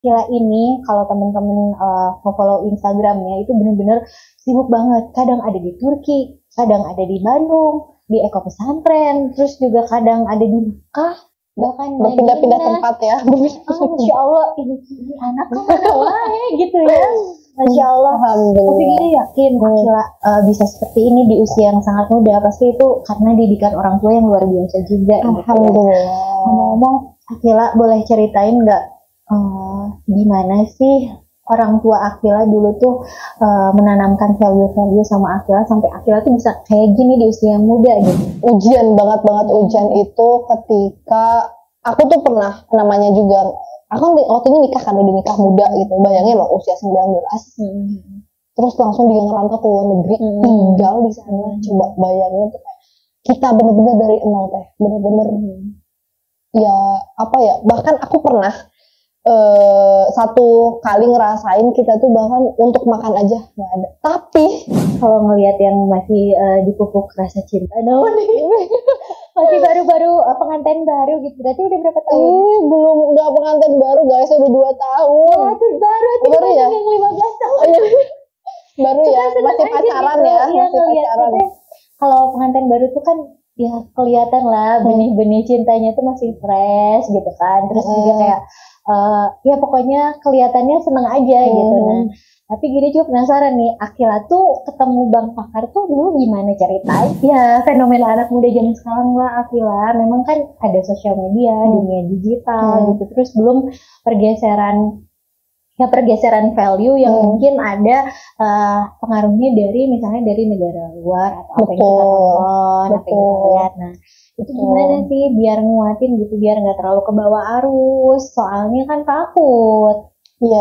Akila ini kalau temen-temen follow Instagramnya itu bener-bener sibuk banget. Kadang ada di Turki, kadang ada di Bandung, di Eko Pesantren, terus juga kadang ada di Mekah, bahkan Berpindah-pindah Madinah. tempat ya. Masya Allah, ini anak kemana wae gitu ya. Masya Allah. Tapi Alhamdulillah. dia yakin Akila bisa seperti ini di usia yang sangat muda. Pasti itu karena didikan orang tua yang luar biasa juga. Gitu ya. Alhamdulillah. Ngomong-ngomong, Akila boleh ceritain nggak gimana sih orang tua Akila dulu tuh menanamkan value-value sama Akila sampai Akila tuh bisa kayak gini di usia yang muda gitu. Ujian banget ujian itu ketika aku tuh pernah namanya juga, aku waktu ini nikah kan, udah nikah muda gitu, bayangin loh usia 19 terus langsung dia ngerantau ke luar negeri, tinggal di sana. Coba bayangin tuh, kita bener-bener dari nol teh, bener-bener ya apa ya, bahkan aku pernah satu kali ngerasain kita tuh bahkan untuk makan aja nggak ada. Tapi kalau ngelihat yang masih dipupuk rasa cinta, masih baru-baru pengantin baru gitu, berarti udah berapa tahun? Belum, nggak pengantin baru guys, udah 2 tahun. Wah, itu baru ya? Yang 15 tahun. Baru ya, masih pacaran gitu. Ya, Iya, masih pacaran. Kalau pengantin baru tuh kan ya kelihatan lah benih-benih cintanya tuh masih fresh gitu kan, terus juga kayak ya pokoknya kelihatannya seneng aja gitu. Nah, tapi gini juga penasaran nih, Akila tuh ketemu Bang Fakar tuh dulu gimana ceritanya? Ya fenomena anak muda zaman sekarang lah Akila, memang kan ada sosial media, dunia digital gitu, terus belum pergeseran value yang mungkin ada pengaruhnya dari misalnya dari negara luar atau apa yang kita tonton, apa yang kita lihat. Nah, itu gimana sih biar nguatin gitu, biar nggak terlalu ke bawah arus, soalnya kan takut. Iya.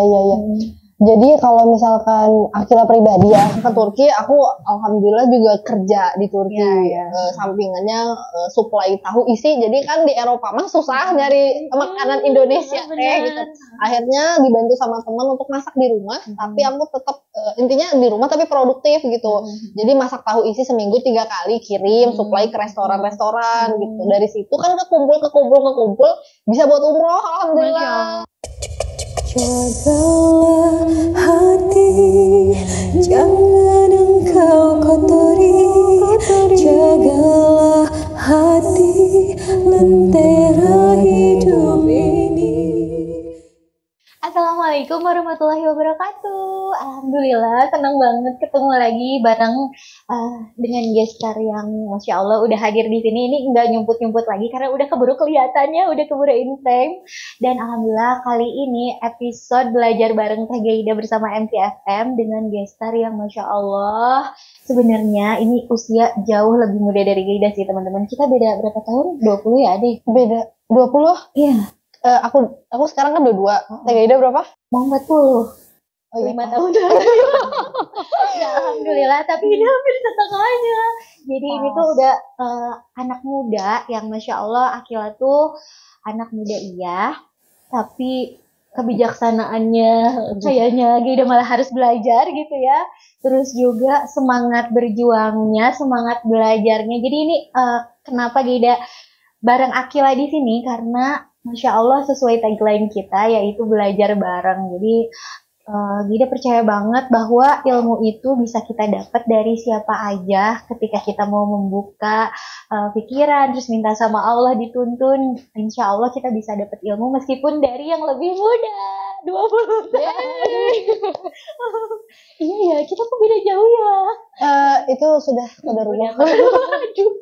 Jadi kalau misalkan Akila pribadi ya ke Turki, aku alhamdulillah juga kerja di Turki. Sampingannya supply tahu isi. Jadi kan di Eropa mah susah nyari makanan Indonesia gitu. Akhirnya dibantu sama teman untuk masak di rumah. Tapi aku tetap intinya di rumah tapi produktif gitu. Jadi masak tahu isi seminggu 3 kali, kirim supply ke restoran-restoran gitu. Dari situ kan kekumpul bisa buat umroh, alhamdulillah. Jagalah hati, jangan engkau kotori. Jagalah hati, lentera hidup ini. Assalamualaikum warahmatullahi wabarakatuh. Alhamdulillah, senang banget ketemu lagi bareng dengan gestar yang Masya Allah udah hadir di sini. Ini nggak nyumput-nyumput lagi karena udah keburu kelihatannya, udah keburu in frame. Dan Alhamdulillah kali ini episode belajar bareng Teh Gaida bersama MTFM dengan gestar yang Masya Allah. Sebenarnya ini usia jauh lebih muda dari Gaida sih teman-teman. Kita beda berapa tahun? 20 ya deh. Beda 20? Iya. Aku sekarang kan 22. Teh Gaida berapa? Mau 40. 5 tahun. Ya, alhamdulillah, tapi ini hampir setengahnya. Jadi ini tuh udah anak muda yang Masya Allah, Akila tuh anak muda iya, tapi kebijaksanaannya kayaknya Gaida malah harus belajar gitu ya. Terus juga semangat berjuangnya, semangat belajarnya. Jadi ini kenapa Gaida bareng Akila di sini, karena Masya Allah sesuai tagline kita yaitu belajar bareng. Jadi Gaida percaya banget bahwa ilmu itu bisa kita dapat dari siapa aja ketika kita mau membuka pikiran, terus minta sama Allah dituntun. Insya Allah kita bisa dapat ilmu meskipun dari yang lebih muda, 20 tahun. Iya ya, kita kok beda jauh ya. Itu sudah rumah. Aduh.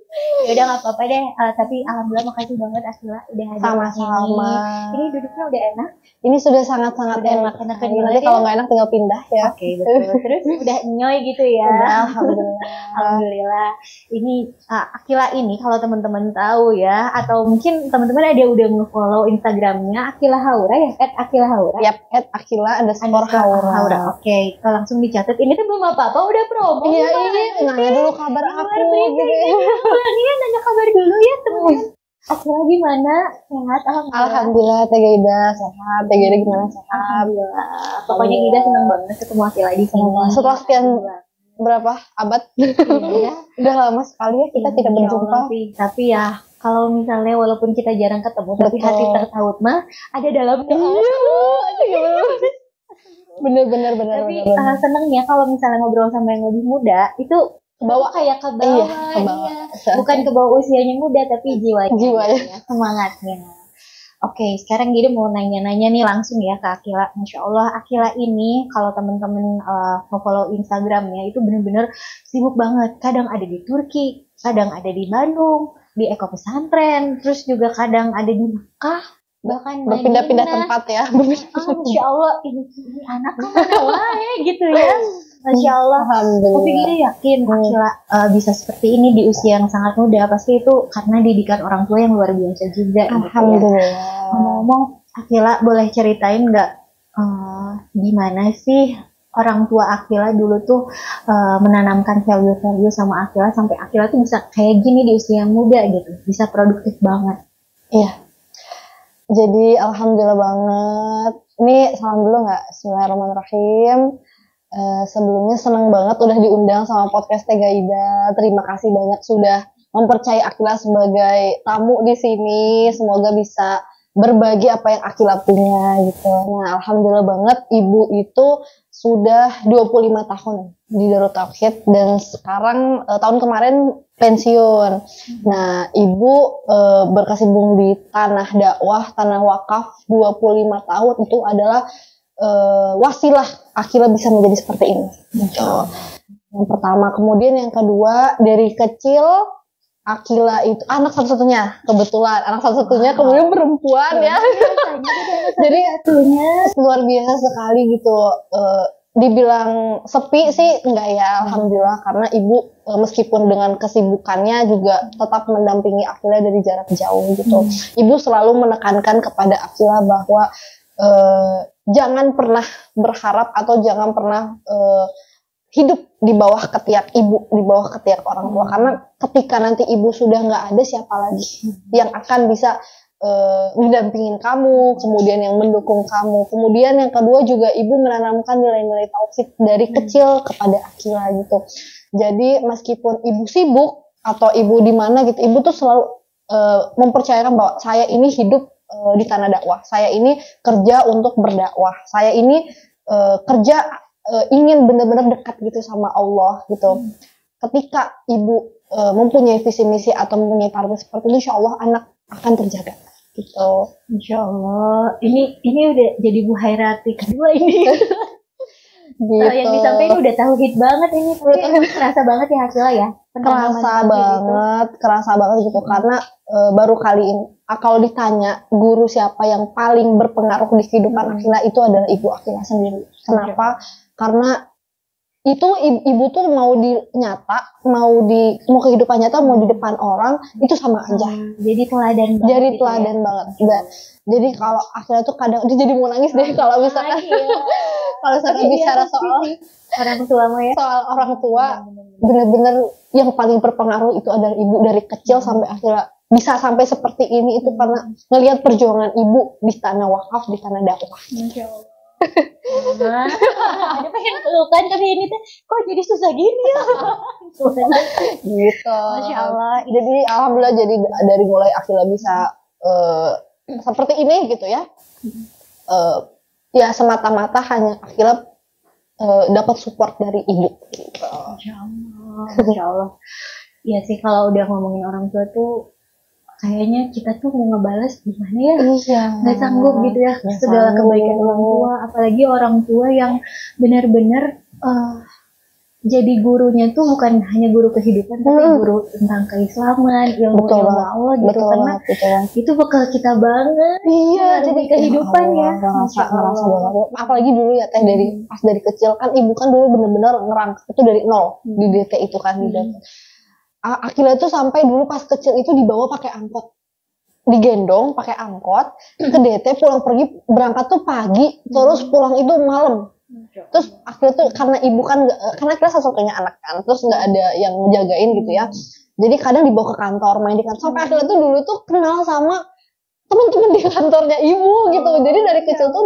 Ya udah nggak apa-apa deh. Tapi alhamdulillah makasih banget Akila udah hadir. Sama-sama. Ini duduknya udah enak. Ini sudah sangat-sangat enak. Nanti kalau nggak enak tinggal pindah ya. Oke, betul. Terus udah nyoy gitu ya. Udah, alhamdulillah. Alhamdulillah. Ini Akila ini kalau teman-teman tahu ya, atau mungkin teman-teman ada udah nge-follow Instagramnya Akila Haura ya, @akila-haura. Yap, @akila_haura. Oke, langsung dicatat. Ini tuh belum apa-apa, udah promo. Iya, nanya dulu kabar aku gitu ya. Iya, nanya kabar dulu ya teman-teman. Akila gimana? Sehat? Alhamdulillah. Teh Gaida sehat. Teh Gaida gimana? Sehat. Alhamdulillah. Pokoknya Gaida senang banget ketemu Akila di sini. Setelah sekian berapa abad? Iya. Udah lama sekali ya kita tidak berjumpa. Tapi ya kalau misalnya walaupun kita jarang ketemu tapi Betul. hati tertaut mah ada dalamnya. Bener. Tapi senengnya kalau misalnya ngobrol sama yang lebih muda itu Bawa. kayak ke Iya, bawah, ke bawah. iya. Bukan ke bawah usianya muda tapi jiwanya, Jiwanya. ya, semangatnya. Oke, sekarang Gide mau nanya-nanya nih langsung ya ke Akila. Masya Allah, Akila ini kalau teman-teman follow Instagramnya itu bener-bener sibuk banget. Kadang ada di Turki, kadang ada di Bandung, di Eko Pesantren, terus juga kadang ada di Mekah, bahkan berpindah-pindah Madinah. tempat ya. Masya Allah, ini anak kemana wae gitu ya. Masya Allah. Tapi Gide yakin Akila bisa seperti ini di usia yang sangat muda. Pasti itu karena didikan orang tua yang luar biasa juga. Alhamdulillah. Gitu ya. Ngomong-ngomong, Akila boleh ceritain nggak gimana sih orang tua Akila dulu tuh menanamkan value-value sama Akila sampai Akila tuh bisa kayak gini di usia yang muda gitu, bisa produktif banget. Iya. Jadi alhamdulillah banget. Ini salam dulu nggak? Bismillahirrahmanirrahim. Sebelumnya senang banget udah diundang sama podcast Tega Ida. Terima kasih banyak sudah mempercayai Akila sebagai tamu di sini. Semoga bisa berbagi apa yang Akila punya gitu. Nah, alhamdulillah banget ibu itu sudah 25 tahun di Darut Tauhid dan sekarang tahun kemarin pensiun. Nah, ibu berkecimpung di tanah dakwah, tanah wakaf 25 tahun itu adalah wasilah Akila bisa menjadi seperti ini. Yang pertama, kemudian yang kedua dari kecil Akila itu anak satu-satunya, kebetulan anak satu-satunya, kemudian perempuan ya. Jadi luar biasa sekali gitu. Dibilang sepi sih enggak ya, alhamdulillah, karena ibu meskipun dengan kesibukannya juga tetap mendampingi Akila dari jarak jauh gitu. Ibu selalu menekankan kepada Akila bahwa jangan pernah berharap atau jangan pernah hidup di bawah ketiak ibu, di bawah ketiak orang tua, karena ketika nanti ibu sudah nggak ada, siapa lagi yang akan bisa mendampingin kamu, kemudian yang mendukung kamu. Kemudian yang kedua juga ibu menanamkan nilai-nilai tauhid dari kecil kepada Akila gitu. Jadi meskipun ibu sibuk atau ibu di mana gitu, ibu tuh selalu mempercayakan bahwa saya ini hidup di tanah dakwah, saya ini kerja untuk berdakwah, saya ini kerja ingin benar-benar dekat gitu sama Allah gitu. Ketika ibu mempunyai visi misi atau mempunyai target seperti itu, insya Allah anak akan terjaga gitu. Insya Allah. Ini udah jadi Bu Hairati kedua ini. Gitu. Yang disampaikan udah tauhid banget ini, tapi kerasa banget ya Akila ya. Kerasa banget gitu karena baru kali ini kalau ditanya guru siapa yang paling berpengaruh di kehidupan Akila, itu adalah ibu Akila sendiri. Kenapa? Karena itu ibu tuh mau kehidupan nyata, mau di depan orang itu sama aja. Jadi teladan banget. Jadi teladan banget. Jadi kalau Akila tuh kadang dia jadi mau nangis deh kalau misalkan kalau misalkan bicara soal orang tua ya. Soal orang tua, bener-bener yang paling berpengaruh itu adalah ibu. Dari kecil sampai Akila bisa sampai seperti ini itu karena ngelihat perjuangan ibu di tanah wakaf, di tanah dakwah. Masya Allah. Ada pengen pelukan, tapi ini tuh kok jadi susah gini ya. Gitu. Masya Allah. Jadi alhamdulillah, jadi dari mulai Akila bisa seperti ini gitu ya. Ya semata-mata hanya Akila dapat support dari ibu. Gitu. Masya Allah. Iya sih, kalau udah ngomongin orang tua tuh kayaknya kita tuh mau ngebalas gimana ya, nggak sanggup gitu ya segala kebaikan orang tua, apalagi orang tua yang benar-benar jadi gurunya tuh bukan hanya guru kehidupan, tapi guru tentang keislaman, ilmu Allah gitu, karena itu bekal kita banget. Iya, jadi kehidupan ya. Ngerasa banget. Apalagi dulu ya teh, pas dari kecil kan ibu kan dulu benar-benar ngerangkak itu dari nol di DT itu kan di DT. Akila itu sampai dulu pas kecil itu dibawa pakai angkot, digendong pakai angkot ke DT, pulang pergi berangkat tuh pagi, terus pulang itu malam. Terus Akila tuh karena ibu kan karena Akila satu-satunya anak kan, terus nggak ada yang jagain gitu ya, jadi kadang dibawa ke kantor, main di kantor. Sampai Akila tuh dulu tuh kenal sama teman-teman di kantornya ibu gitu. Jadi dari kecil tuh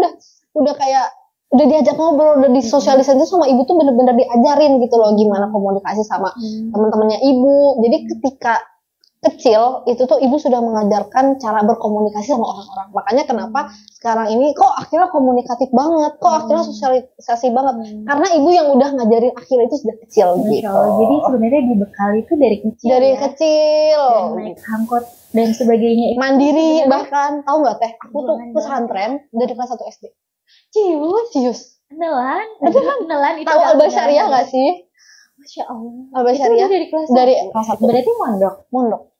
udah kayak udah diajak ngobrol, udah disosialisasi sama ibu tuh bener-bener diajarin gitu loh gimana komunikasi sama teman-temannya ibu. Jadi ketika kecil itu tuh ibu sudah mengajarkan cara berkomunikasi sama orang-orang. Makanya kenapa sekarang ini kok Akila komunikatif banget, kok Akila sosialisasi banget. Karena ibu yang udah ngajarin Akila itu sudah kecil gitu. Masya Allah. Jadi sebenarnya dibekali itu dari kecil. Dari ya. kecil. Dan naik angkot dan sebagainya. Mandiri bahkan. Tahu nggak teh? Aku tuh pesantren dari kelas 1 SD. Cius. Kenalan itu. Tahu Al-Basyariah nggak sih? Masya Allah. Al-Basyariah Itu dari kelas kelas 1. Berarti mondok.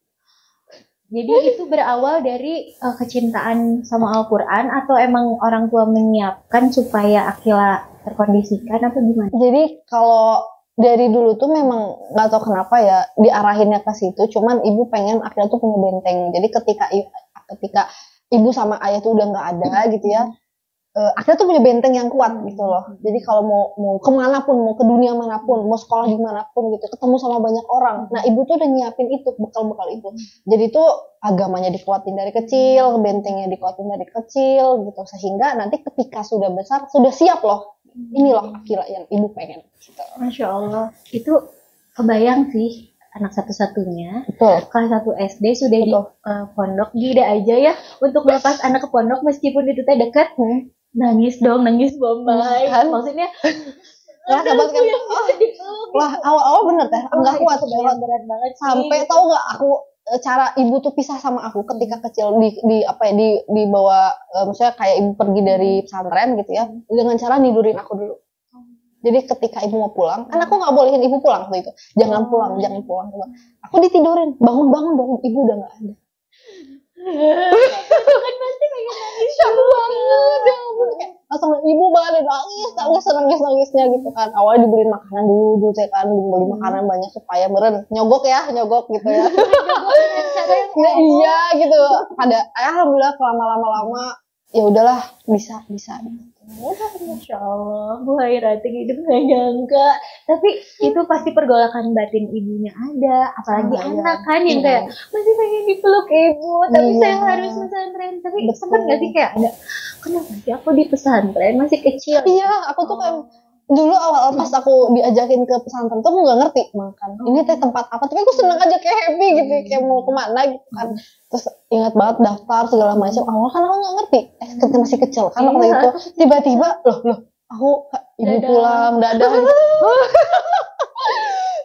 Jadi itu berawal dari kecintaan sama Al-Quran atau emang orang tua menyiapkan supaya Akila terkondisikan atau gimana? Jadi kalau dari dulu tuh memang nggak tahu kenapa ya diarahinnya ke situ. Cuman ibu pengen Akila tuh punya benteng. Jadi ketika ibu sama ayah tuh udah nggak ada gitu ya, Akila tuh punya benteng yang kuat gitu loh. Jadi kalau mau kemanapun, mau ke dunia manapun, mau sekolah dimanapun gitu, ketemu sama banyak orang. Nah ibu tuh udah nyiapin itu, bekal-bekal itu. Jadi tuh agamanya dikuatin dari kecil, bentengnya dikuatin dari kecil gitu. Sehingga nanti ketika sudah besar, sudah siap loh. Ini loh Akila yang ibu pengen. Gitu. Masya Allah. Itu kebayang sih. Anak satu-satunya. Betul. Kelas 1 SD sudah di pondok. Gila aja ya. Untuk melepas anak ke pondok meskipun itu teh dekat. Nangis bombay Kan? maksudnya Wah, sahabat kan. Wah, awal-awal bener teh, enggak kuat berat banget sih. Sampai tahu nggak aku cara ibu tuh pisah sama aku ketika kecil dibawa maksudnya kayak ibu pergi dari pesantren gitu ya, dengan cara nidurin aku dulu. Jadi ketika ibu mau pulang, kan aku nggak bolehin ibu pulang waktu itu. Jangan pulang. Aku ditidurin, bangun, ibu udah nggak ada. Kan pasti pengen nangis banget ya ampun, kayak langsung ibu banget nangisnya gitu kan. Awalnya dibeliin makanan dulu saya kan, beli makanan banyak supaya meren nyogok gitu ya. Nah, iya gitu. Alhamdulillah lama-lama ya udahlah bisa. Masya Allah, Bu Hairati hidup gak nyangka. Tapi itu pasti pergolakan batin ibunya ada. Apalagi anak kan yang kayak masih pengen dipeluk ibu, tapi saya harus pesantren. Tapi sempat gak sih kayak ada, kenapa sih aku di pesantren masih kecil? Iya, aku tuh kayak dulu awal pas aku diajakin ke pesantren tuh aku nggak ngerti makan. Ini teh tempat apa? Tapi aku seneng aja kayak happy gitu, kayak mau kemana gitu kan. Terus ingat banget daftar segala macam. Awal kan aku nggak ngerti. Ketika masih kecil kan waktu itu tiba-tiba loh aku ibu pulang dadah gitu.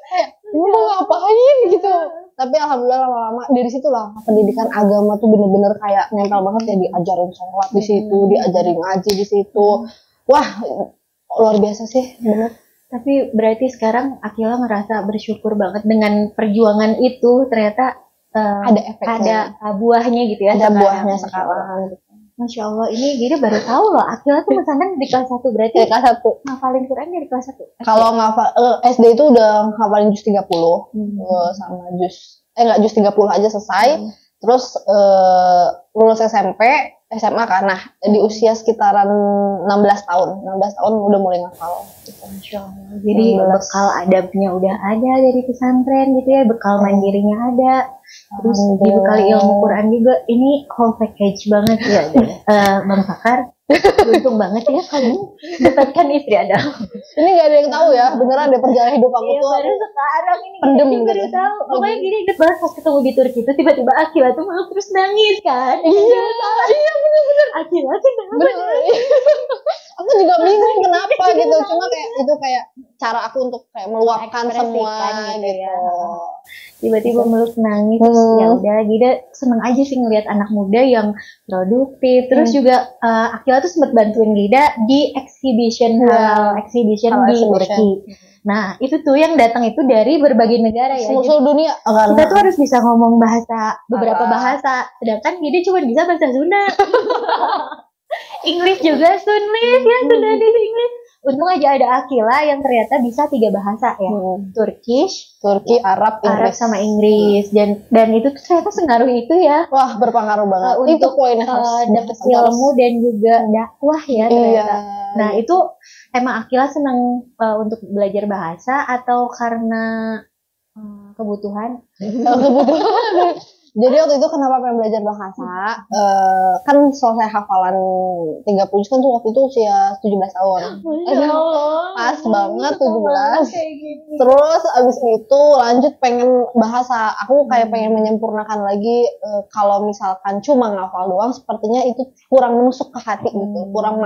Kayak mau ngapain gitu. Tapi alhamdulillah lama-lama dari situ lah pendidikan agama tuh bener-bener kayak nempel banget ya, diajarin sholat di situ, diajarin ngaji di situ. Wah, luar biasa sih, bener. Tapi berarti sekarang Akila ngerasa bersyukur banget dengan perjuangan itu, ternyata ada efeknya, ada buahnya gitu ya. Ada buahnya sekarang. Masya Allah, ini Gida baru tahu loh. Akila tuh pesantren di kelas 1, berarti kelas 1. ngafalin Quran dari kelas 1. Kalau SD itu udah ngafalin juz 30 sama juz juz 30 aja selesai. Terus lulus SMA kan. Nah, di usia sekitaran 16 tahun udah mulai ngafal gitu. Masya Allah. Jadi bekal adabnya udah ada dari pesantren gitu ya, bekal mandirinya ada. Terus dibekali ilmu Quran juga. Ini whole package banget ya. Bang Fakar, beruntung banget ya kamu dapatkan istri ada. Ini gak ada yang tahu ya, beneran deh perjalanan hidup aku tuh. Baru sekarang ini pendem gitu. Baru tahu. Pokoknya gini inget banget pas ketemu di Turki itu tiba-tiba Akila tuh malah terus nangis kan. Iya bener. Akila kenapa? Aku juga bingung kenapa gitu. Cuma kayak itu kayak cara aku untuk kayak meluapkan semua gitu. Ya. Tiba-tiba meluk nangis, terus ya udah Gida seneng aja sih ngelihat anak muda yang produktif. Terus juga Akila tuh sempat bantuin Gida di exhibition di Turki. Nah itu tuh yang datang itu dari berbagai negara ya. Seluruh dunia. Kita tuh harus bisa ngomong beberapa bahasa. Sedangkan Gida cuma bisa bahasa Sunda. English juga Sunlis ya, Sundanese English. Untung aja ada Akila yang ternyata bisa 3 bahasa ya. Turki, Arab sama Inggris. Dan itu tuh ternyata sengaruh itu ya. Wah, berpengaruh banget. Itu poinnya dapat ilmu dan juga dakwah ya ternyata. Iya. Nah, itu emang Akila senang untuk belajar bahasa atau karena kebutuhan? Jadi waktu itu kenapa pengen belajar bahasa? Kan selesai hafalan 30 juz kan tuh waktu itu usia 17 tahun. Masya Allah. Pas banget Kayak 17. gini. Terus abis itu lanjut pengen bahasa. Aku kayak pengen menyempurnakan lagi. Kalau misalkan cuma ngafal doang, sepertinya itu kurang menusuk ke hati gitu, kurang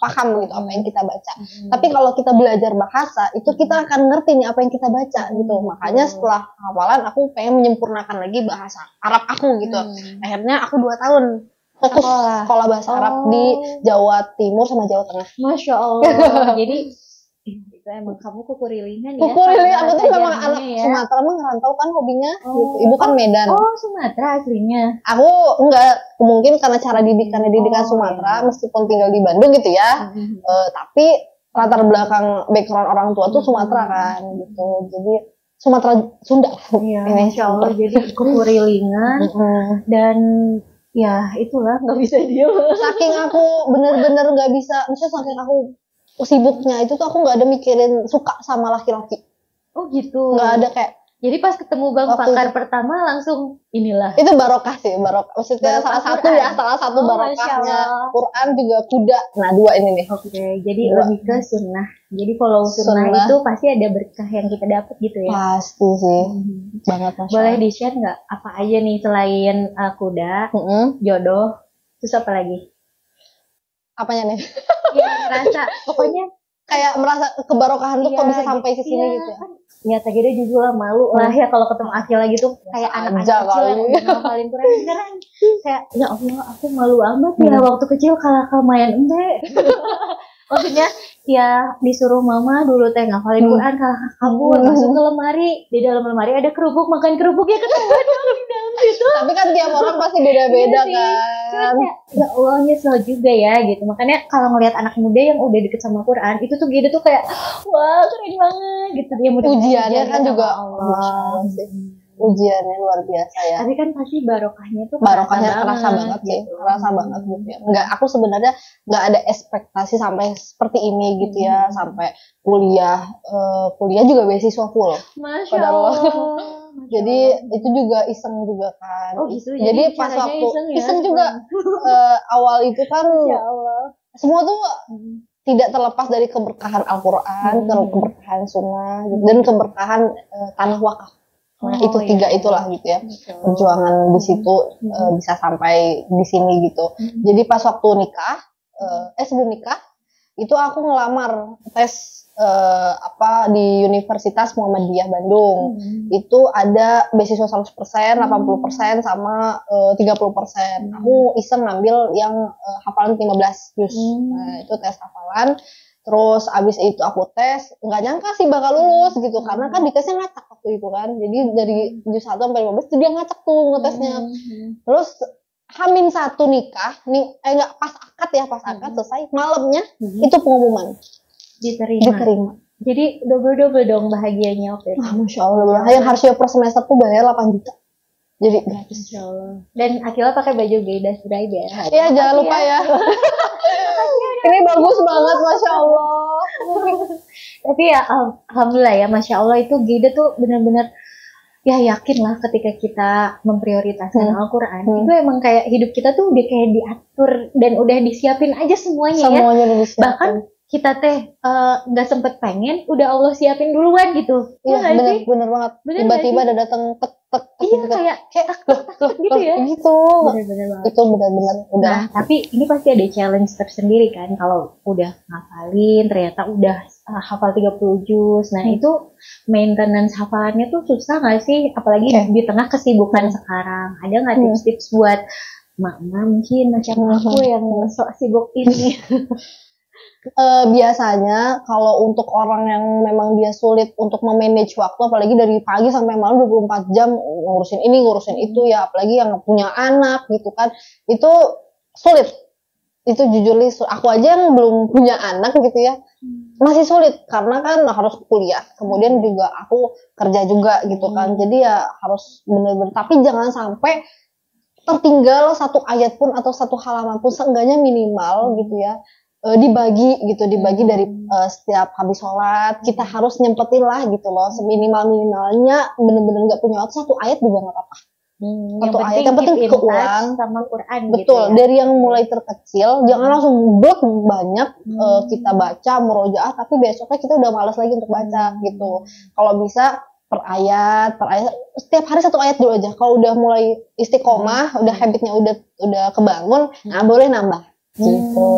paham gitu apa yang kita baca. Tapi kalau kita belajar bahasa, itu kita akan ngerti nih apa yang kita baca gitu. Makanya setelah hafalan, aku pengen menyempurnakan lagi bahasa Arab aku gitu. Akhirnya aku 2 tahun fokus sekolah bahasa Arab di Jawa Timur sama Jawa Tengah. Masya Allah. Jadi itu emang kamu kukurilingan ya. Kukurilingan, aku tuh memang Ajarnya anak ya. Sumatera mah ngerantau kan hobinya gitu. Ibu kan Medan. Oh, Sumatera aslinya. Aku enggak, mungkin karena cara didikan Sumatera meskipun tinggal di Bandung gitu ya. Tapi latar belakang background orang tua tuh Sumatera kan gitu. Jadi Sumatera Sunda. Iya, Masya Allah. Jadi kukurilingan dan ya itulah nggak bisa diem. Saking aku bener-bener nggak bisa, maksudnya saking aku sibuknya itu tuh aku nggak ada mikirin suka sama laki-laki. Oh gitu. Nggak ada kayak. Jadi pas ketemu Bang Waktu Pakar itu. pertama langsung inilah. Itu barokah sih, barokah. Maksudnya Barokah salah satu Quran. ya, salah satu Oh, barokahnya. Masya Allah. Quran juga kuda. Nah 2 ini nih. Oke, jadi Dua. lebih ke sunnah. Jadi kalau sunnah Sunnah. itu pasti ada berkah yang kita dapat gitu ya. Pasti sih, banget Masya Boleh Allah. di-share nggak apa aja nih selain kuda, jodoh, terus apa lagi? Apanya nih? Ya ngerasa pokoknya Kayak merasa kebarokahan tuh kok iya, bisa sampai ke sini iya, gitu ya. kan. Ya tadi dia juga lah malu lah ya kalau ketemu Akil lagi tuh kayak anak-anak aja kecil kali. yang udah ngafalin Quran sekarang kayak ya Allah aku malu amat ya waktu kecil kalau main ente. Maksudnya ya disuruh mama dulu teh ngafalin Quran kalau kabur masuk ke lemari, di dalam lemari ada kerupuk, makan kerupuk ya ketahuan dong di dalam situ. Tapi kan tiap orang pasti beda-beda Iya sih. Cuman kan. kayak ya Allah nyesel juga ya gitu. Makanya kalau ngelihat anak muda yang udah deket sama Quran itu tuh gitu tuh kayak wah keren banget gitu. Dia Ujiannya kan sama juga Allah. Masya Allah sih. Ujiannya luar biasa ya. Tapi kan pasti barokahnya tuh Barokahnya kerasa banget sih, gitu. kerasa banget gitu ya. Enggak, aku sebenarnya nggak ada ekspektasi sampai seperti ini gitu ya, sampai kuliah juga beasiswa full. Masya Qadarullah. Allah. Jadi itu juga iseng juga kan. Oh gitu. Jadi pas caranya waktu iseng, ya, iseng juga awal itu kan Ya Allah. semua tuh tidak terlepas dari keberkahan Al-Quran, keberkahan sunnah, gitu, dan keberkahan tanah wakaf. Nah, itu tiga itulah gitu ya. Perjuangan di situ bisa sampai di sini gitu. Jadi pas waktu nikah, sebelum nikah, itu aku ngelamar tes di Universitas Muhammadiyah Bandung. Itu ada beasiswa 100%, 80% sama 30%. Aku iseng ngambil yang hafalan 15 juz. Nah, itu tes hafalan. Terus abis itu aku tes, nggak nyangka sih bakal lulus gitu, karena kan ditesnya ngacak waktu itu kan, jadi dari juz 1 sampai 15 itu dia ngacak tuh ngetesnya. Terus H-1 nikah, pas akad selesai, malamnya itu pengumuman Diterima. Jadi double dong bahagianya waktu itu. Masya Allah, yang harusnya per semester tuh bayar 8 juta. Jadi gratis. Masya Allah. Dan Akila pakai baju Gaidas Bride ya. Iya, jangan lupa ya. Ini bagus banget, Masya Allah. Tapi ya alhamdulillah ya, Masya Allah itu Gaida tuh benar-benar ya yakin lah ketika kita memprioritaskan Al-Quran. Itu emang kayak hidup kita tuh udah kayak diatur dan udah disiapin aja semuanya ya. Semuanya udah disiapin. Bahkan kita teh nggak sempet pengen, udah Allah siapin duluan gitu. Iya, bener banget. Tiba-tiba ada datang tek. Iya, kayak tak gitu ya. Gitu. Bener-bener banget. Itu benar-benar udah. Nah, tapi ini pasti ada challenge tersendiri kan kalau udah ngafalin, ternyata udah hafal 30 juz. Nah, itu maintenance hafalannya tuh susah nggak sih? Apalagi di tengah kesibukan sekarang. Ada nggak tips-tips buat mama mungkin macam aku yang sok sibuk ini? Biasanya kalau untuk orang yang memang dia sulit untuk memanage waktu, apalagi dari pagi sampai malam 24 jam ngurusin ini ngurusin itu ya, apalagi yang punya anak gitu kan, itu sulit. Itu jujur aku aja yang belum punya anak gitu ya, masih sulit karena kan harus kuliah, kemudian juga aku kerja juga gitu kan, jadi ya harus bener-bener, tapi jangan sampai tertinggal satu ayat pun atau satu halaman pun, seenggaknya minimal gitu ya, dibagi dari setiap habis sholat kita harus nyempetin lah gitu loh, seminimal-minimalnya bener-bener nggak punya waktu 1 ayat juga nggak apa-apa Satu ayat yang penting keep in keulang. touch sama Quran Betul, gitu ya. dari yang mulai terkecil, jangan langsung blok banyak kita baca murojaah, tapi besoknya kita udah malas lagi untuk baca gitu. Kalau bisa per ayat, setiap hari satu ayat dulu aja. Kalau udah mulai istiqomah, udah habitnya udah kebangun, nah boleh nambah gitu.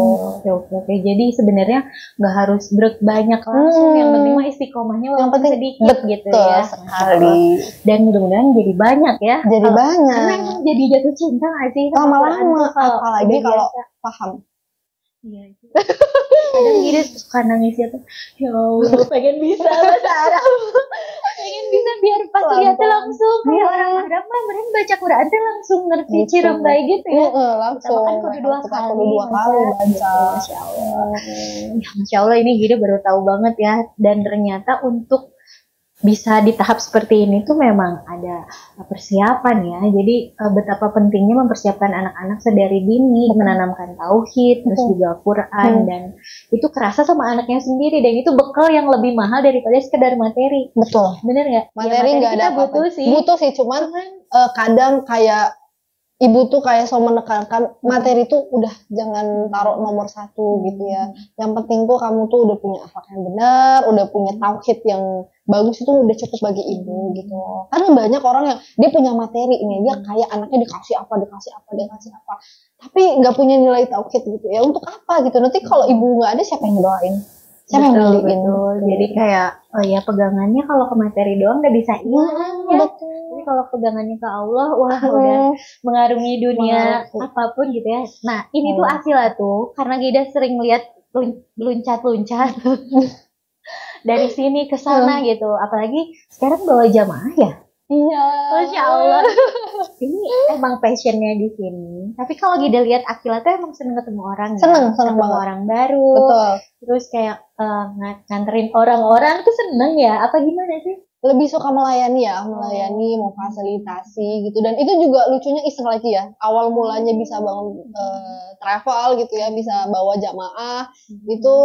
Oke. Jadi sebenarnya nggak harus banyak langsung, yang penting mah istiqomahnya Yang walaupun penting sedikit gitu betul ya. sekali. Dan mudah-mudahan jadi banyak ya. Jadi banyak. Karena emang jadi jatuh cinta nggak sih sama Quran Lama-lama, tuh kalau apalagi udah kalau biasa. paham. Iya. Kadang gini suka nangis ya tuh. Ya Allah, pengen bisa bahasa Arab. Pengen bisa biar pas lihat tuh langsung kayak orang Arab mah mereka baca Quran tuh langsung ngerti Gitu. cirembai gitu ya. Langsung. Kita kan kudu dua Kita kali kudu dua kali baca. Masya Allah. Ya, Masya Allah ini Gida baru tahu banget ya. Dan ternyata untuk bisa di tahap seperti ini tuh memang ada persiapan ya. Jadi betapa pentingnya mempersiapkan anak-anak sedari dini, menanamkan tauhid, terus juga Quran, dan itu kerasa sama anaknya sendiri, dan itu bekal yang lebih mahal daripada sekedar materi. Betul. Bener nggak? Materi nggak ada kita apa-apa. butuh sih. Butuh sih, cuman kadang kayak ibu tuh kayak selalu menekankan materi tuh udah jangan taruh nomor satu gitu ya. Yang penting tuh kamu tuh udah punya akhlak yang benar, udah punya tauhid yang bagus, itu udah cukup bagi ibu gitu. Karena banyak orang yang dia punya materi ini, dia kayak anaknya dikasih apa, tapi nggak punya nilai tauhid gitu ya. Untuk apa gitu? Nanti kalau ibu nggak ada, siapa yang doain? Siapa yang beliin? Betul. Jadi kayak ya pegangannya kalau ke materi doang nggak bisa hilang ya. Tapi kalau pegangannya ke Allah, wah udah mengarungi dunia apapun gitu ya. Nah ini tuh Asila tuh karena Gida sering lihat luncat-luncat dari sini ke sana gitu. Apalagi sekarang bawa jamaah ya. Iya. Masya Allah. Ini emang passionnya di sini. Tapi kalau Gida lihat Akila tuh emang seneng ketemu orang. Seneng ketemu banget. orang baru. Betul. Terus kayak nganterin orang-orang tuh seneng ya? Apa gimana sih? Lebih suka melayani ya, mau fasilitasi gitu. Dan itu juga lucunya iseng lagi ya. Awal mulanya bisa bangun travel gitu ya, bisa bawa jamaah, itu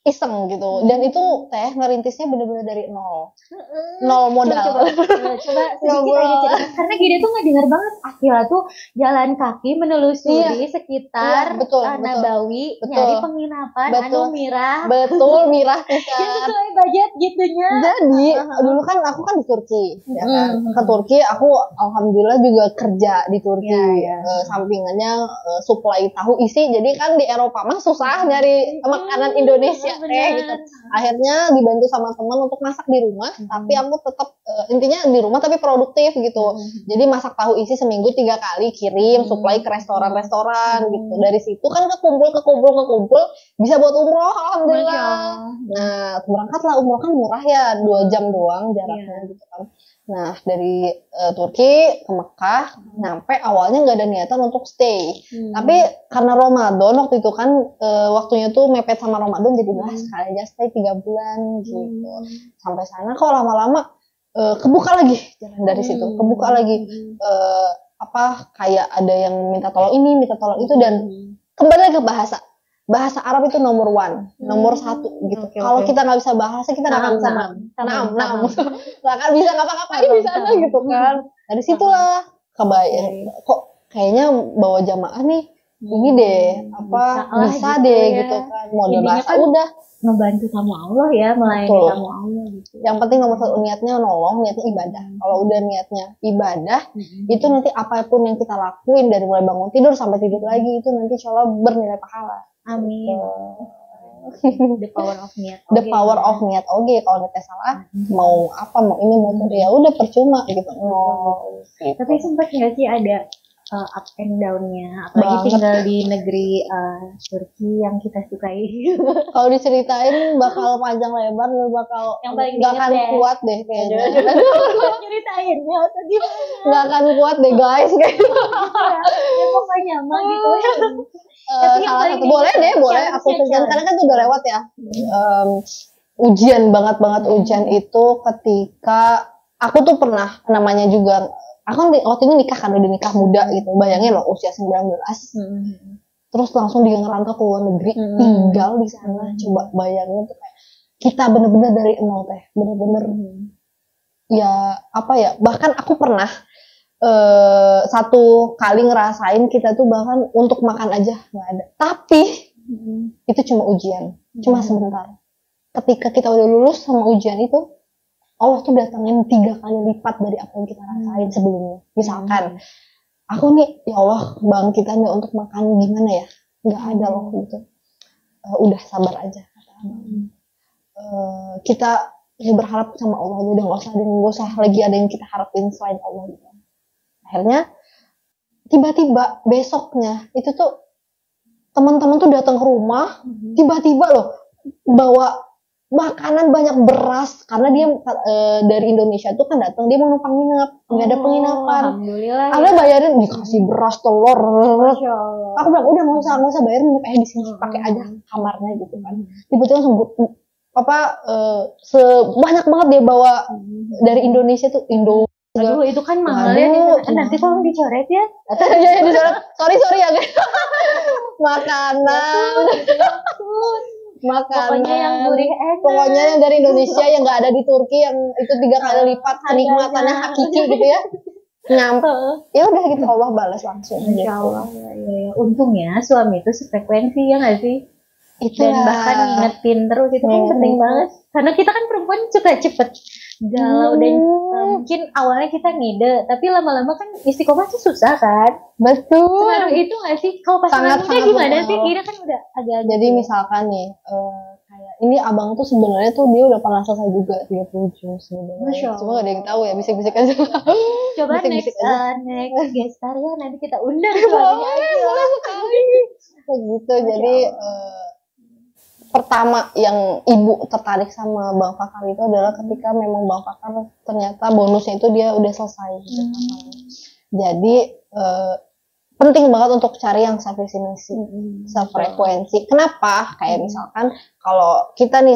iseng gitu. Dan itu ngerintisnya bener-bener dari nol modal. Coba sedikit aja cerita. Karena Gida tuh nggak dengar banget Akila tuh jalan kaki menelusuri sekitar Nabawi, nyari penginapan anu Mirah. Betul, Mirah Ya kita. sesuai budget gitunya. Jadi dulu kan aku kan di Turki, ya kan. Ke Turki aku alhamdulillah juga kerja di Turki. Sampingannya suplai tahu isi. Jadi kan di Eropa mah susah nyari makanan Indonesia gitu. Akhirnya dibantu sama teman untuk masak di rumah, tapi aku tetap intinya di rumah tapi produktif gitu. Jadi masak tahu isi seminggu 3 kali, kirim suplai ke restoran-restoran gitu. Dari situ kan kekumpul bisa buat umroh alhamdulillah. Nah, berangkatlah umroh, kan murah ya, 2 jam doang jaraknya gitu kan. Nah, dari Turki ke Mekah, nyampe awalnya nggak ada niatan untuk stay. Tapi karena Ramadan waktu itu kan waktunya tuh mepet sama Ramadan, jadi sekali aja stay 3 bulan gitu. Sampai sana kok lama-lama kebuka lagi jalan dari situ. Kebuka lagi kayak ada yang minta tolong ini, minta tolong itu, dan kembali lagi ke bahasa Arab itu nomor 1 gitu. Kalau kita nggak bisa bahasa, kita nggak akan bisa nggak akan bisa ngapa-ngapain di sana gitu kan. Dari situlah kebayang kok kayaknya bawa jamaah nih ini deh bisa gitu deh ya. gitu kan. Modal bahasa kan udah ngebantu sama Allah ya, melayani sama Allah gitu. Yang penting nomor 1 niatnya nolong, niatnya ibadah. Kalau udah niatnya ibadah, itu nanti apapun yang kita lakuin dari mulai bangun tidur sampai tidur lagi, itu nanti insya Allah bernilai pahala. Amin. The power of niat. The power of niat. Oke, kalau niatnya salah, mau apa, mau ini, mau itu, ya udah percuma gitu. Gitu. Tapi sempat nggak sih ada up and down-nya, apalagi tinggal di negeri Turki yang kita sukai. Kalau diceritain bakal panjang lebar, bakal yang paling nggak akan kuat deh kayaknya. Ceritainnya atau gimana? Nggak akan kuat deh guys kayaknya. Ya pokoknya mah gitu ya. Salah satu boleh aku ceritain karena kan udah lewat ya. Ujian banget ujian itu ketika aku tuh pernah namanya juga, aku kan waktu itu nikah kan, udah nikah muda gitu. Bayangin loh usia 19. Terus langsung dia ngerantau ke luar negeri, tinggal di sana. Coba bayangin tuh kayak kita bener-bener dari nol teh, bener-bener ya apa ya, bahkan aku pernah satu kali ngerasain kita tuh bahkan untuk makan aja nggak ada. Tapi itu cuma ujian, cuma sebentar. Ketika kita udah lulus sama ujian itu, Allah tuh datangin 3 kali lipat dari apa yang kita rasain sebelumnya. Misalkan, aku nih, ya Allah bangkitannya untuk makan gimana ya? Nggak ada loh gitu. Udah sabar aja. Kita ya berharap sama Allah, udah nggak usah lagi ada yang kita harapin selain Allah gitu. Akhirnya tiba-tiba besoknya itu tuh teman-teman tuh datang ke rumah, tiba-tiba loh bawa makanan banyak beras karena dia dari Indonesia tuh kan datang dia mau numpang nginep, nggak ada penginapan. Alhamdulillah. Akhirnya bayarin dikasih beras, telur. Masya Allah. Aku bilang udah nggak usah bayarin, di sini pakai aja kamarnya gitu kan. Tiba-tiba langsung sebanyak banget dia bawa dari Indonesia tuh Aduh, itu kan mahalnya nanti tolong dicoret ya. Ya, dicoret. Sorry ya guys. Makanan. Pokoknya yang gurih enak. Pokoknya yang dari Indonesia yang nggak ada di Turki yang itu 3 kali lipat kenikmatannya hakiki gitu ya. Nyampe. Ya udah gitu Allah balas langsung. Insya Allah. Ya. Untungnya suami itu sefrekuensi ya nggak sih? Dan bahkan ngingetin terus itu kan penting banget. Karena kita kan perempuan suka cepet galau dan mungkin awalnya kita ngide, tapi lama-lama kan istiqomah tuh susah kan. Betul. Pengaruh itu nggak sih? Kalau pasangan muda gimana sih? Kira kan udah agak. Jadi misalkan nih, kayak ini abang tuh sebenarnya tuh dia udah pernah selesai juga 37 sebenarnya. Cuma gak ada yang tahu ya, bisik-bisik aja. Coba next guest star ya nanti kita undang suaminya aja. Boleh sekali. Gitu. Jadi pertama yang ibu tertarik sama Bang Fakar itu adalah ketika memang Bang Fakar ternyata bonusnya itu dia udah selesai gitu. Jadi penting banget untuk cari yang sevisi misi, sefrekuensi. Kenapa? Kayak misalkan kalau kita nih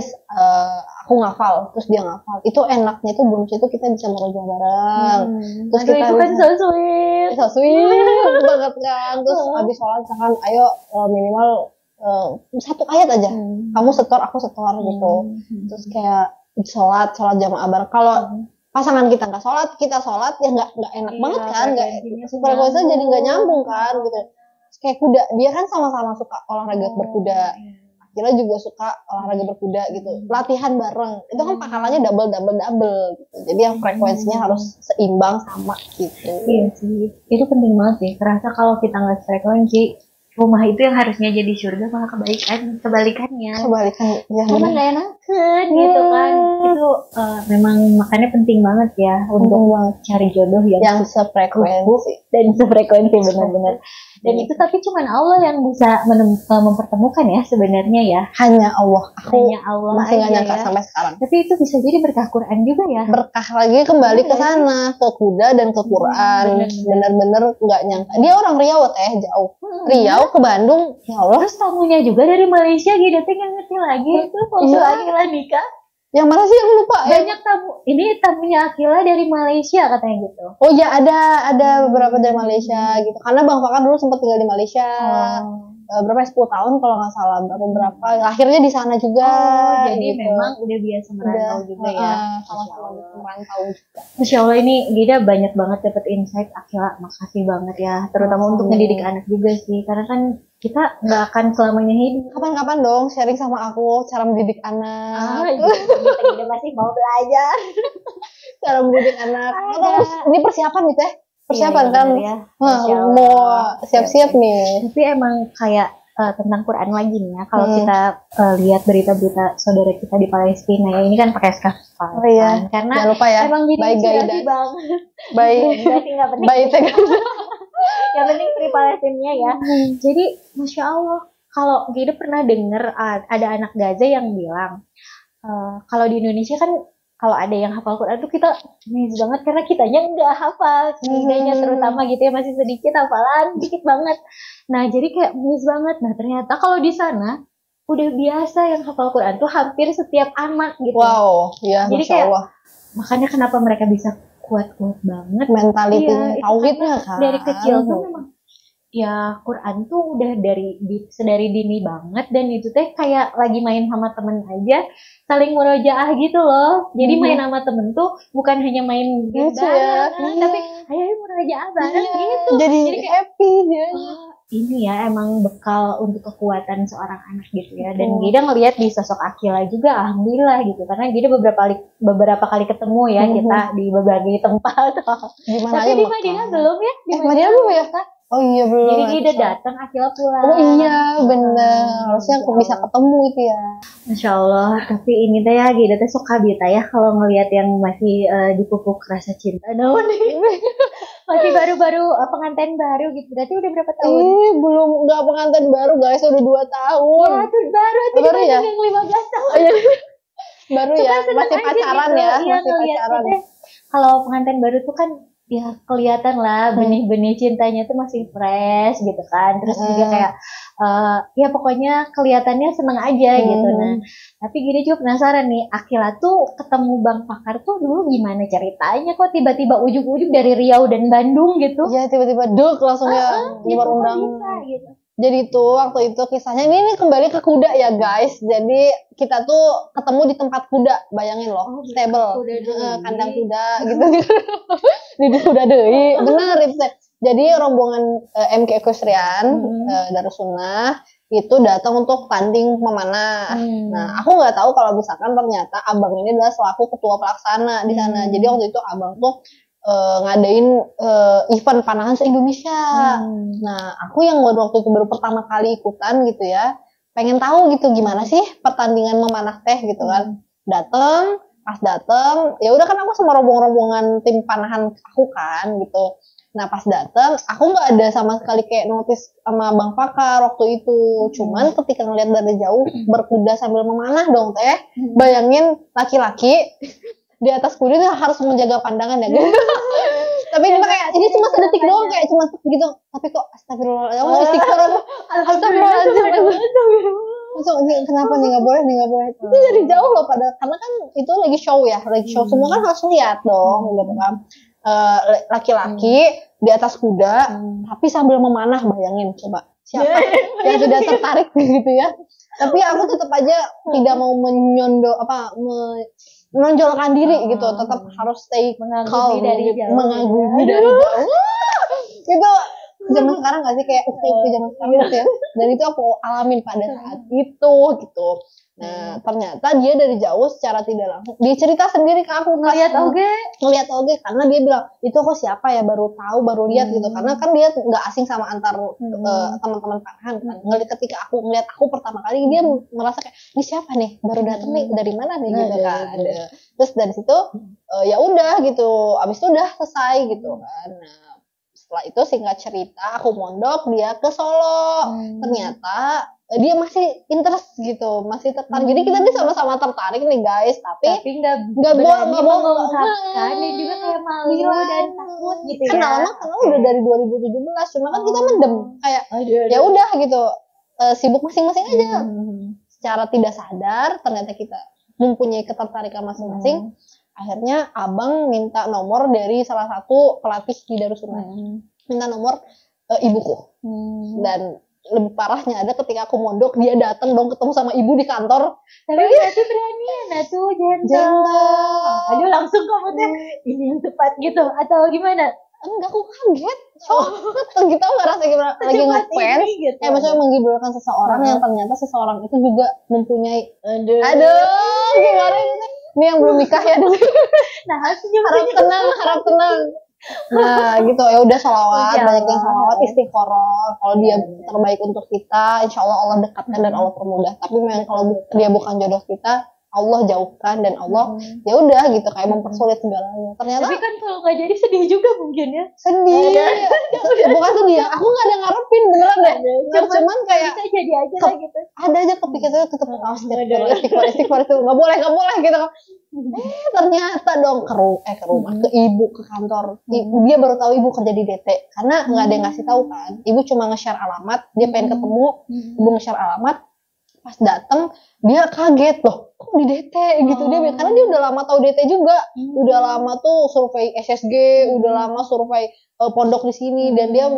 aku ngafal terus dia ngafal, itu enaknya tuh bonus itu kita bisa merujak bareng. Terus kita itu kan so sweet banget kan. Terus habis sholat misalkan ayo minimal 1 ayat aja, kamu setor aku setor gitu. Terus kayak sholat jamaah bareng. Kalau pasangan kita nggak sholat, kita sholat ya nggak enak banget kan, nggak frekuensinya jadi nggak nyambung kan gitu. Terus kayak kuda, dia kan sama-sama suka olahraga berkuda, Akila juga suka olahraga berkuda gitu, latihan bareng itu kan pahalanya double gitu. Jadi yang frekuensinya harus seimbang sama gitu. Iya sih, itu penting banget sih. Terasa kalau kita nggak frekuensi, rumah itu yang harusnya jadi surga malah kebalikannya Ya, karena nggak enakan gitu kan. Itu memang makanya penting banget ya untuk cari jodoh yang sefrekuensi dan sefrekuensi benar-benar. Dan itu tapi cuman Allah yang bisa mempertemukan ya sebenarnya ya. Hanya Allah. Hanya Allah masih nggak nyangka ya. sampai sekarang. Tapi itu bisa jadi berkah Quran juga ya. Berkah lagi kembali ke sana, ke kuda dan ke Quran. Bener-bener nggak nyangka. Dia orang Riau jauh. Riau ke Bandung, ya Allah. Terus tamunya juga dari Malaysia gitu, nggak ngerti lagi itu maksud Akila nikah. Yang mana sih yang lupa? Banyak tamu. Ini tamunya Akila dari Malaysia katanya gitu. Oh ya ada beberapa dari Malaysia gitu. Karena Bang Fakar dulu sempat tinggal di Malaysia. Berapa 10 tahun kalau nggak salah, berapa akhirnya di sana juga. Jadi gitu. memang udah biasa merantau juga ya. Sama-sama merantau juga. Masya Allah, ini Gida banyak banget dapat insight. Akila makasih banget ya, terutama untuk ngedidik anak juga sih, karena kan kita nggak akan selamanya hidup. Kapan-kapan dong sharing sama aku cara mendidik anak. Kita masih mau belajar cara mendidik anak. Ini persiapan gitu ya. Persiapan kan ya. Mau siap-siap nih. Tapi emang kayak tentang Quran lagi nih ya. Kalau kita lihat berita-berita saudara kita di Palestina ya, ini kan pakai scarf. Iya. Karena jangan lupa ya. emang jadi inspirasi banget. Baik. Yang penting free Palestina ya. Jadi Masya Allah, kalau kita pernah dengar ada anak Gaza yang bilang kalau di Indonesia kan kalau ada yang hafal Quran tuh kita amazed banget karena kitanya nggak hafal, setidaknya terutama gitu ya, masih sedikit hafalan, dikit banget. Nah jadi kayak amazed banget. Nah ternyata kalau di sana udah biasa yang hafal Quran tuh hampir setiap anak gitu. Wow, ya jadi Masya kayak, Allah. Makanya kenapa mereka bisa kuat banget mentality iya, tauhidnya kan dari kecil tuh memang ya Quran tuh udah sedari dini banget, dan itu teh kayak lagi main sama temen aja, saling murojaah gitu loh. Jadi main sama temen tuh bukan hanya main game Lucu ya. bareng, tapi ayo murojaah bareng gitu. Jadi kayak, happy dia. oh, ini ya emang bekal untuk kekuatan seorang anak gitu ya. Dan Gida ngelihat di sosok Akila juga, alhamdulillah gitu, karena Gida beberapa kali ketemu ya kita di berbagai tempat. Gimana Tapi aja di Madinah belum ya? Di Madinah belum ya? Kak? Oh iya belum. Jadi Gida datang, Akila pulang. Oh iya bener. Harusnya aku bisa ketemu itu ya. Masya Allah, tapi ini teh ya Gida teh suka bita ya kalau ngelihat yang masih dipupuk rasa cinta. Nah, masih baru-baru pengantin baru gitu. Berarti udah berapa tahun? Belum, nggak pengantin baru guys, udah 2 tahun. Ya, tuh baru ya? yang 15 tahun. Oh, iya. Baru ya, Suka masih seneng aja pacaran gitu. ya, Iya, masih pacaran. ngeliatnya teh, kalau pengantin baru tuh kan ya kelihatan lah benih-benih cintanya tuh masih fresh gitu kan. Terus juga kayak ya pokoknya kelihatannya seneng aja gitu. Nah, tapi gini juga penasaran nih, Akila tuh ketemu Bang Pakar tuh dulu gimana ceritanya, kok tiba-tiba ujug-ujug dari Riau dan Bandung gitu? Iya tiba-tiba duk langsung ya gitu, undangan. gitu. Jadi tuh waktu itu kisahnya ini kembali ke kuda ya guys. Jadi kita tuh ketemu di tempat kuda, bayangin loh, stable, kandang kuda gitu. Di kuda deui, bener itu. Jadi rombongan MK Equestrian Darussunnah itu datang untuk tanding memanah. Nah, aku nggak tahu kalau misalkan ternyata abang ini adalah selaku ketua pelaksana di sana. Jadi waktu itu abang tuh ngadain event panahan se-Indonesia. Nah, aku yang waktu itu baru pertama kali ikutan gitu ya, pengen tahu gitu gimana sih pertandingan memanah teh gitu kan. Pas dateng, ya udah kan aku sama rombongan tim panahan aku kan gitu. Nah pas dateng, aku nggak ada sama sekali kayak notice sama Bang Pakar waktu itu. Cuman ketika ngeliat dari jauh berkuda sambil memanah dong teh, bayangin laki-laki di atas kuda itu harus menjaga pandangan ya guys. Tapi ini kayak ini cuma sedetik doang kayak cuma gitu. Tapi kok astagfirullahaladzim, astagfirullahaladzim. Langsung ini kenapa nih nggak boleh. Itu dari jauh loh karena kan itu lagi show ya, semua kan harus lihat dong gitu kan. Laki-laki di atas kuda tapi sambil memanah, bayangin coba siapa yang tidak tertarik gitu ya. Tapi aku tetap aja tidak mau menonjolkan diri gitu, tetap harus stay calm dari jauh. mengagumi dari jauh. Itu zaman sekarang nggak sih kayak itu zaman sekarang gitu ya. Dan itu aku alamin pada saat itu gitu. Nah ternyata dia dari jauh secara tidak langsung dia cerita sendiri ke aku, ngeliat oge karena dia bilang itu kok siapa ya, baru tahu baru lihat gitu, karena kan dia nggak asing sama antar teman-teman panahan kan. Ketika aku ngeliat aku pertama kali, dia merasa kayak ini siapa nih, baru datang nih, dari mana nih gitu kan. Terus dari situ ya udah gitu, abis itu udah selesai gitu kan. Nah setelah itu singkat cerita aku mondok, dia ke Solo. Ternyata dia masih interest gitu, masih tertarik. Jadi kita nih sama-sama tertarik nih guys, tapi nggak berani mengungkapkan, dan juga kayak malu dan takut gitu ya. Kenal udah dari 2017, cuma kan kita mendem kayak ya udah gitu, sibuk masing-masing aja. Secara tidak sadar ternyata kita mempunyai ketertarikan masing-masing. Akhirnya abang minta nomor dari salah satu pelatih di Darussunnah, minta nomor ibuku. Dan lebih parahnya ada ketika aku mondok, dia datang dong ketemu sama ibu di kantor. Tapi berarti berani ya tuh, gentle. Aduh langsung kamu tuh ini yang tepat gitu atau gimana? Enggak, aku kaget. Kita nggak rasa gimana lagi ngefans gitu. Kayak maksudnya menggibulkan seseorang yang ternyata seseorang itu juga mempunyai aduh gimana gitu. Ini yang belum nikah ya. Nah, harap tenang. Nah gitu ya udah, sholawat, banyak yang sholawat, istiqoroh. Kalau dia terbaik untuk kita, insya Allah Allah dekatkan dan Allah permudah. Tapi memang kalau dia bukan jodoh kita, Allah jauhkan dan Allah ya udah gitu kayak mempersulit segalanya. Ternyata tapi kan kalau nggak jadi sedih juga mungkin ya. Sedih. Bukan sedih, aku nggak ada ngarepin beneran deh. Cuman kayak bisa jadi aja lah gitu. Ada aja kepikiran tetap istighfar itu nggak boleh gitu. Ternyata dong ke rumah, ke ibu, ke kantor. Dia baru tahu ibu kerja di DT karena nggak ada yang ngasih tahu kan. Ibu cuma nge-share alamat, dia pengen ketemu, ibu nge-share alamat. Pas datang dia kaget loh, kok di DT gitu dia, karena dia udah lama tahu DT juga, udah lama tuh survei SSG, udah lama survei pondok di sini, dan dia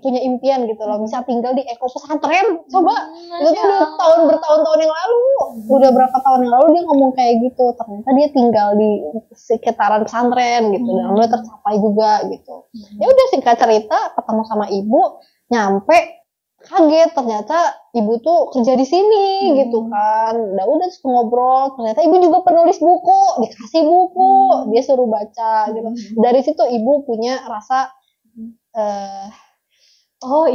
punya impian gitu loh, bisa tinggal di Eko Pesantren. Coba itu tuh udah bertahun-tahun yang lalu, udah berapa tahun yang lalu dia ngomong kayak gitu. Ternyata dia tinggal di sekitaran pesantren gitu, dan udah tercapai juga gitu. Ya udah singkat cerita, ketemu sama ibu, nyampe kaget ternyata ibu tuh kerja di sini gitu kan. Udah terus ngobrol, ternyata ibu juga penulis buku, dikasih buku, dia suruh baca gitu. Dari situ ibu punya rasa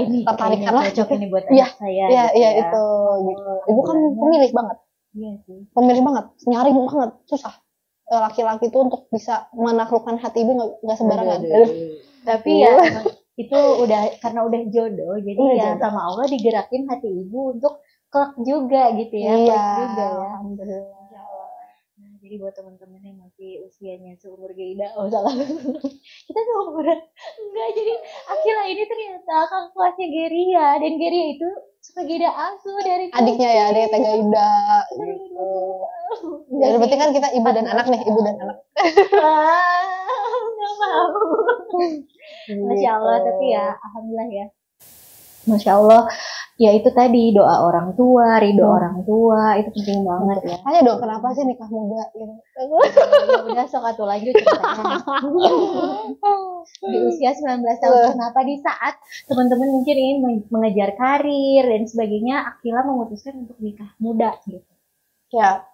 ini tertarik karena cocok ini buat anak saya. Iya itu gitu. Ibu kan pemilih banget. Iya sih. Pemilih banget, nyaring banget, susah. Laki-laki tuh untuk bisa menaklukkan hati ibu nggak sembarangan. Tapi ya itu karena udah jodoh, jadi ya sama Allah digerakin hati ibu untuk kelak juga gitu ya. Iya juga ya. Alhamdulillah. Nah, jadi buat teman-teman yang masih usianya seumur Gerida, salah. Kita seumuran. Enggak, jadi Akila ini ternyata kakak kelasnya Geria, dan Geria itu suka Gerida asuh dari adiknya ya, adik Teh Gerida gitu. Ya berarti kan kita ibu dan anak nih, ibu dan anak. Nggak mau. Masya Allah, tapi ya alhamdulillah ya. Masya Allah, ya itu tadi doa orang tua, ridho orang tua itu penting banget ya. Tanya dong, kenapa sih nikah muda gitu? Ya udah, sok atuh lanjut ceritanya. Di usia 19 tahun, kenapa di saat teman-teman mungkin ingin mengejar karir dan sebagainya, Akila memutuskan untuk nikah muda gitu. Ya,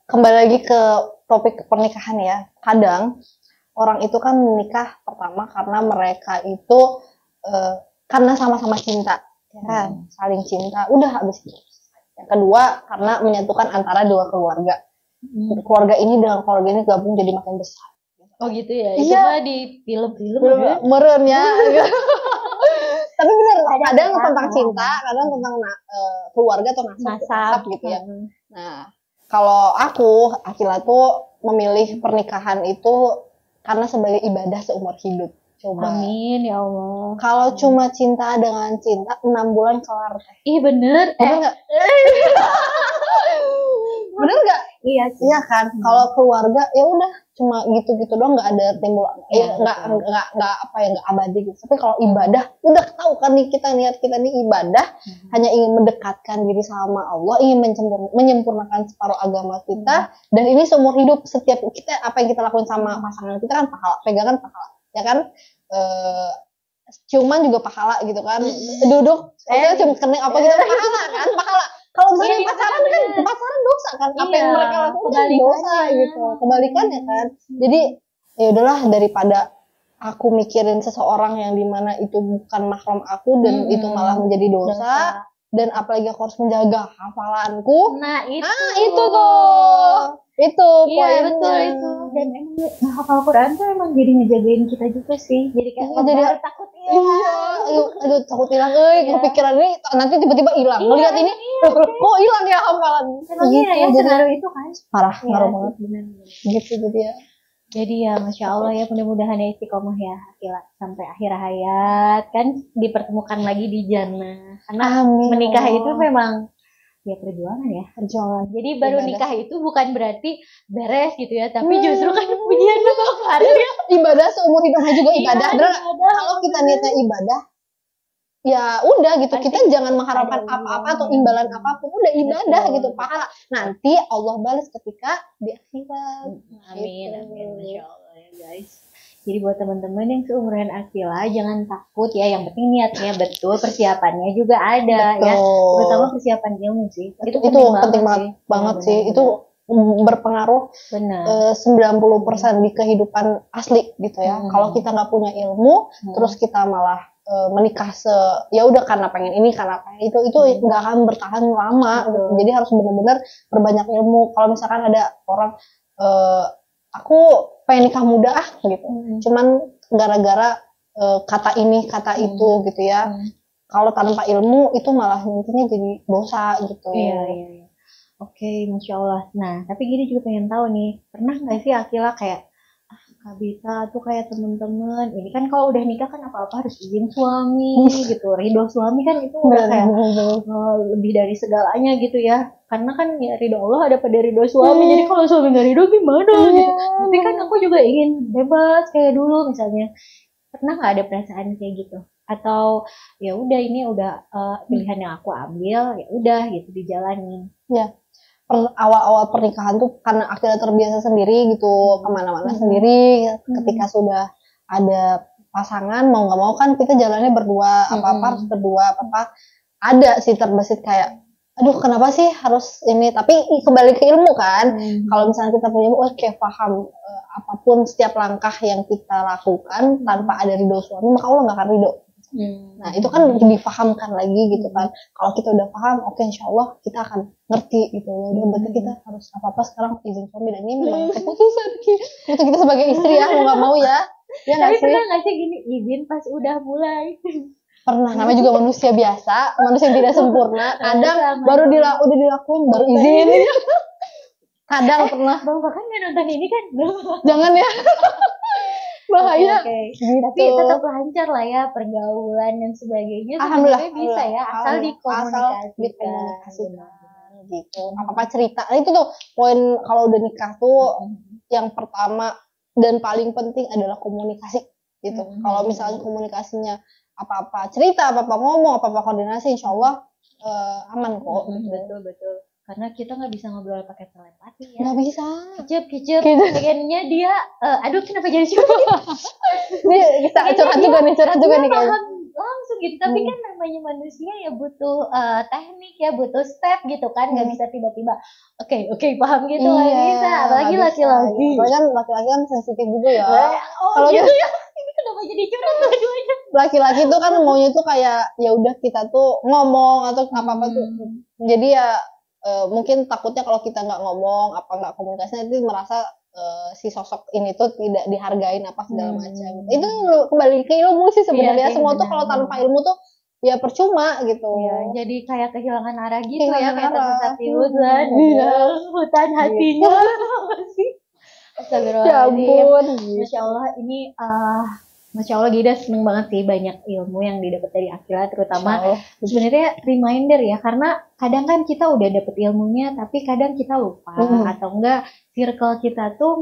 kembali lagi ke topik pernikahan ya. Kadang orang itu kan menikah pertama karena mereka itu karena sama-sama cinta, ya kan? Saling cinta, udah habis itu. Yang kedua karena menyatukan antara dua keluarga. Keluarga ini dengan keluarga ini gabung jadi makin besar. Oh gitu ya? Iya. Itu di film-film ya? Meren ya. Tapi bener, kadang tentang cinta, kadang tentang keluarga atau nasab gitu ya. Nah, kalau aku, Akila tuh memilih pernikahan itu karena sebagai ibadah seumur hidup. Coba. Amin ya Allah. Kalau cuma cinta dengan cinta 6 bulan kelar. Ih bener. Bener nggak? Bener nggak? Iya sih. Iya kan. Kalau keluarga ya udah cuma gitu-gitu doang, nggak ada timbul. Ya nggak apa ya, nggak abadi gitu. Tapi kalau ibadah, udah tahu kan nih kita niat kita nih ibadah hanya ingin mendekatkan diri sama Allah, ingin menyempurnakan separuh agama kita, dan ini seumur hidup. Setiap kita apa yang kita lakukan sama pasangan kita kan pahala, pegangan pahala. Ya kan, ciuman juga pahala gitu kan, duduk cium kening apa gitu pahala kan, pahala. Kalau misalnya pacaran kan pacaran dosa kan, apa yang mereka lakukan kan dosa gitu, kebalikannya kan. Jadi ya udahlah, daripada aku mikirin seseorang yang dimana itu bukan mahram aku dan itu malah menjadi dosa. Dan apalagi aku harus menjaga hafalanku. Nah itu tuh. Itu iya, poinnya. betul itu. Dan emang hafal Quran tuh emang jadi ngejagain kita juga sih. Jadi kayak jadi takut aduh takut hilang, kepikiran ini nanti tiba-tiba hilang. Ngelihat ini, kok hilang ya hafalan. Emang gitu, ya senaruh itu kan. Parah, ngaruh banget. Benar. Gitu jadi ya. Jadi ya Masya Allah ya, mudah-mudahan ya istiqomah ya Akila sampai akhir hayat, kan dipertemukan lagi di jannah. Karena menikah itu memang ya perjuangan ya. Perjuangan. Jadi baru nikah itu bukan berarti beres gitu ya, tapi justru kan pujian kemarin ya. Ibadah seumur hidupnya juga ibadah. Kalau kita niatnya ibadah, ya udah gitu, kita jangan mengharapkan apa-apa atau imbalan apapun, udah ibadah gitu, pahala nanti Allah balas ketika di akhirat. Amin, amin, Masya Allah ya guys. Jadi buat teman-teman yang seumuran Akila, jangan takut ya, yang penting niatnya betul, persiapannya juga ada. Betul. Ya, terutama persiapan ilmu sih. Itu penting banget sih. Itu berpengaruh 90% di kehidupan asli gitu ya. Kalau kita nggak punya ilmu, terus kita malah menikah ya udah karena pengen ini, karena pengen itu nggak akan bertahan lama gitu. Jadi harus benar-benar berbanyak ilmu. Kalau misalkan ada orang aku pengen nikah muda gitu, cuman gara-gara kata ini kata itu gitu ya. Kalau tanpa ilmu itu malah nantinya jadi dosa gitu. Iya. Oke, Masya Allah. Nah, tapi gini juga pengen tahu nih, pernah nggak sih Akila kayak Kak Bita tuh kayak temen-temen, ini kan kalau udah nikah kan apa-apa harus izin suami gitu, ridho suami kan itu udah kayak lebih dari segalanya gitu ya. karena kan ya ridho Allah ada pada ridho suami. Jadi kalau suami nggak ridho gimana gitu. Tapi kan aku juga ingin bebas kayak dulu misalnya. Pernah nggak ada perasaan kayak gitu? Atau ya udah ini udah pilihan yang aku ambil, ya udah gitu dijalanin. Ya, awal-awal pernikahan tuh karena akhirnya terbiasa sendiri gitu, kemana-mana sendiri. Ketika sudah ada pasangan, mau nggak mau kan kita jalannya berdua, apa-apa harus berdua, apa-apa ada sih terbesit kayak, aduh kenapa sih harus ini, tapi kembali ke ilmu kan. Kalau misalnya kita punya ilmu, oke paham, apapun setiap langkah yang kita lakukan tanpa ada ridho suami, maka Allah nggak akan ridho. Nah itu kan difahamkan lagi gitu kan. Kalau kita udah paham, oke insya Allah kita akan ngerti gitu. Udah berarti kita harus apa-apa sekarang izin suami, dan ini memang keputusan itu kita sebagai istri ya, mau nggak mau ya. Ya nggak Tapi sih? pernah nggak sih gini, izin pas udah mulai? Pernah, namanya juga manusia biasa, manusia yang tidak sempurna. Kadang Sama. baru udah dilakuin baru izin. Kadang pernah. Bang bahkan nggak nonton ini kan? Jangan ya. Bahaya. Oke. Gitu. Tapi tetap lancar lah ya pergaulan dan sebagainya. Alhamdulillah, Sebenarnya bisa ya, asal dikomunikasikan. Gitu. Apa-apa cerita. Nah, itu tuh poin kalau udah nikah tuh yang pertama dan paling penting adalah komunikasi gitu. Kalau misalnya komunikasinya apa-apa cerita, apa-apa ngomong, apa-apa koordinasi, insya Allah aman kok. Betul. Karena kita nggak bisa ngobrol pakai telepati ya. Nggak bisa. Kicep, Gitu. pengennya dia, aduh kenapa jadi curhat? Ini kita curhat juga nih kayaknya. Paham langsung gitu, tapi kan namanya manusia ya butuh teknik ya, butuh step gitu kan, nggak bisa tiba-tiba oke paham gitu, nggak bisa, apalagi nggak bisa. laki-laki. Apalagi kan laki-laki kan sensitif juga ya. Kalau gitu ya, ini kenapa jadi curhat dua-duanya? Laki-laki tuh kan maunya tuh kayak ya udah kita tuh ngomong atau apa-apa tuh. Jadi ya mungkin takutnya kalau kita nggak ngomong apa nggak komunikasi, nanti merasa si sosok ini tuh tidak dihargain apa segala macam. Itu kembali ke ilmu sih sebenarnya. Semua tuh kalau tanpa ilmu tuh ya percuma gitu. Ya, jadi kayak kehilangan arah gitu Kehilangan ya, kayak arah. tersesat di hutan. Iya. Hutan hatinya. Apa sih? Ya Astagfirullahaladzim. ampun. Masya Allah, ini Masya Allah Gida seneng banget sih banyak ilmu yang didapat dari Akila, terutama sebenarnya reminder ya, karena kadang kan kita udah dapet ilmunya tapi kadang kita lupa atau enggak circle kita tuh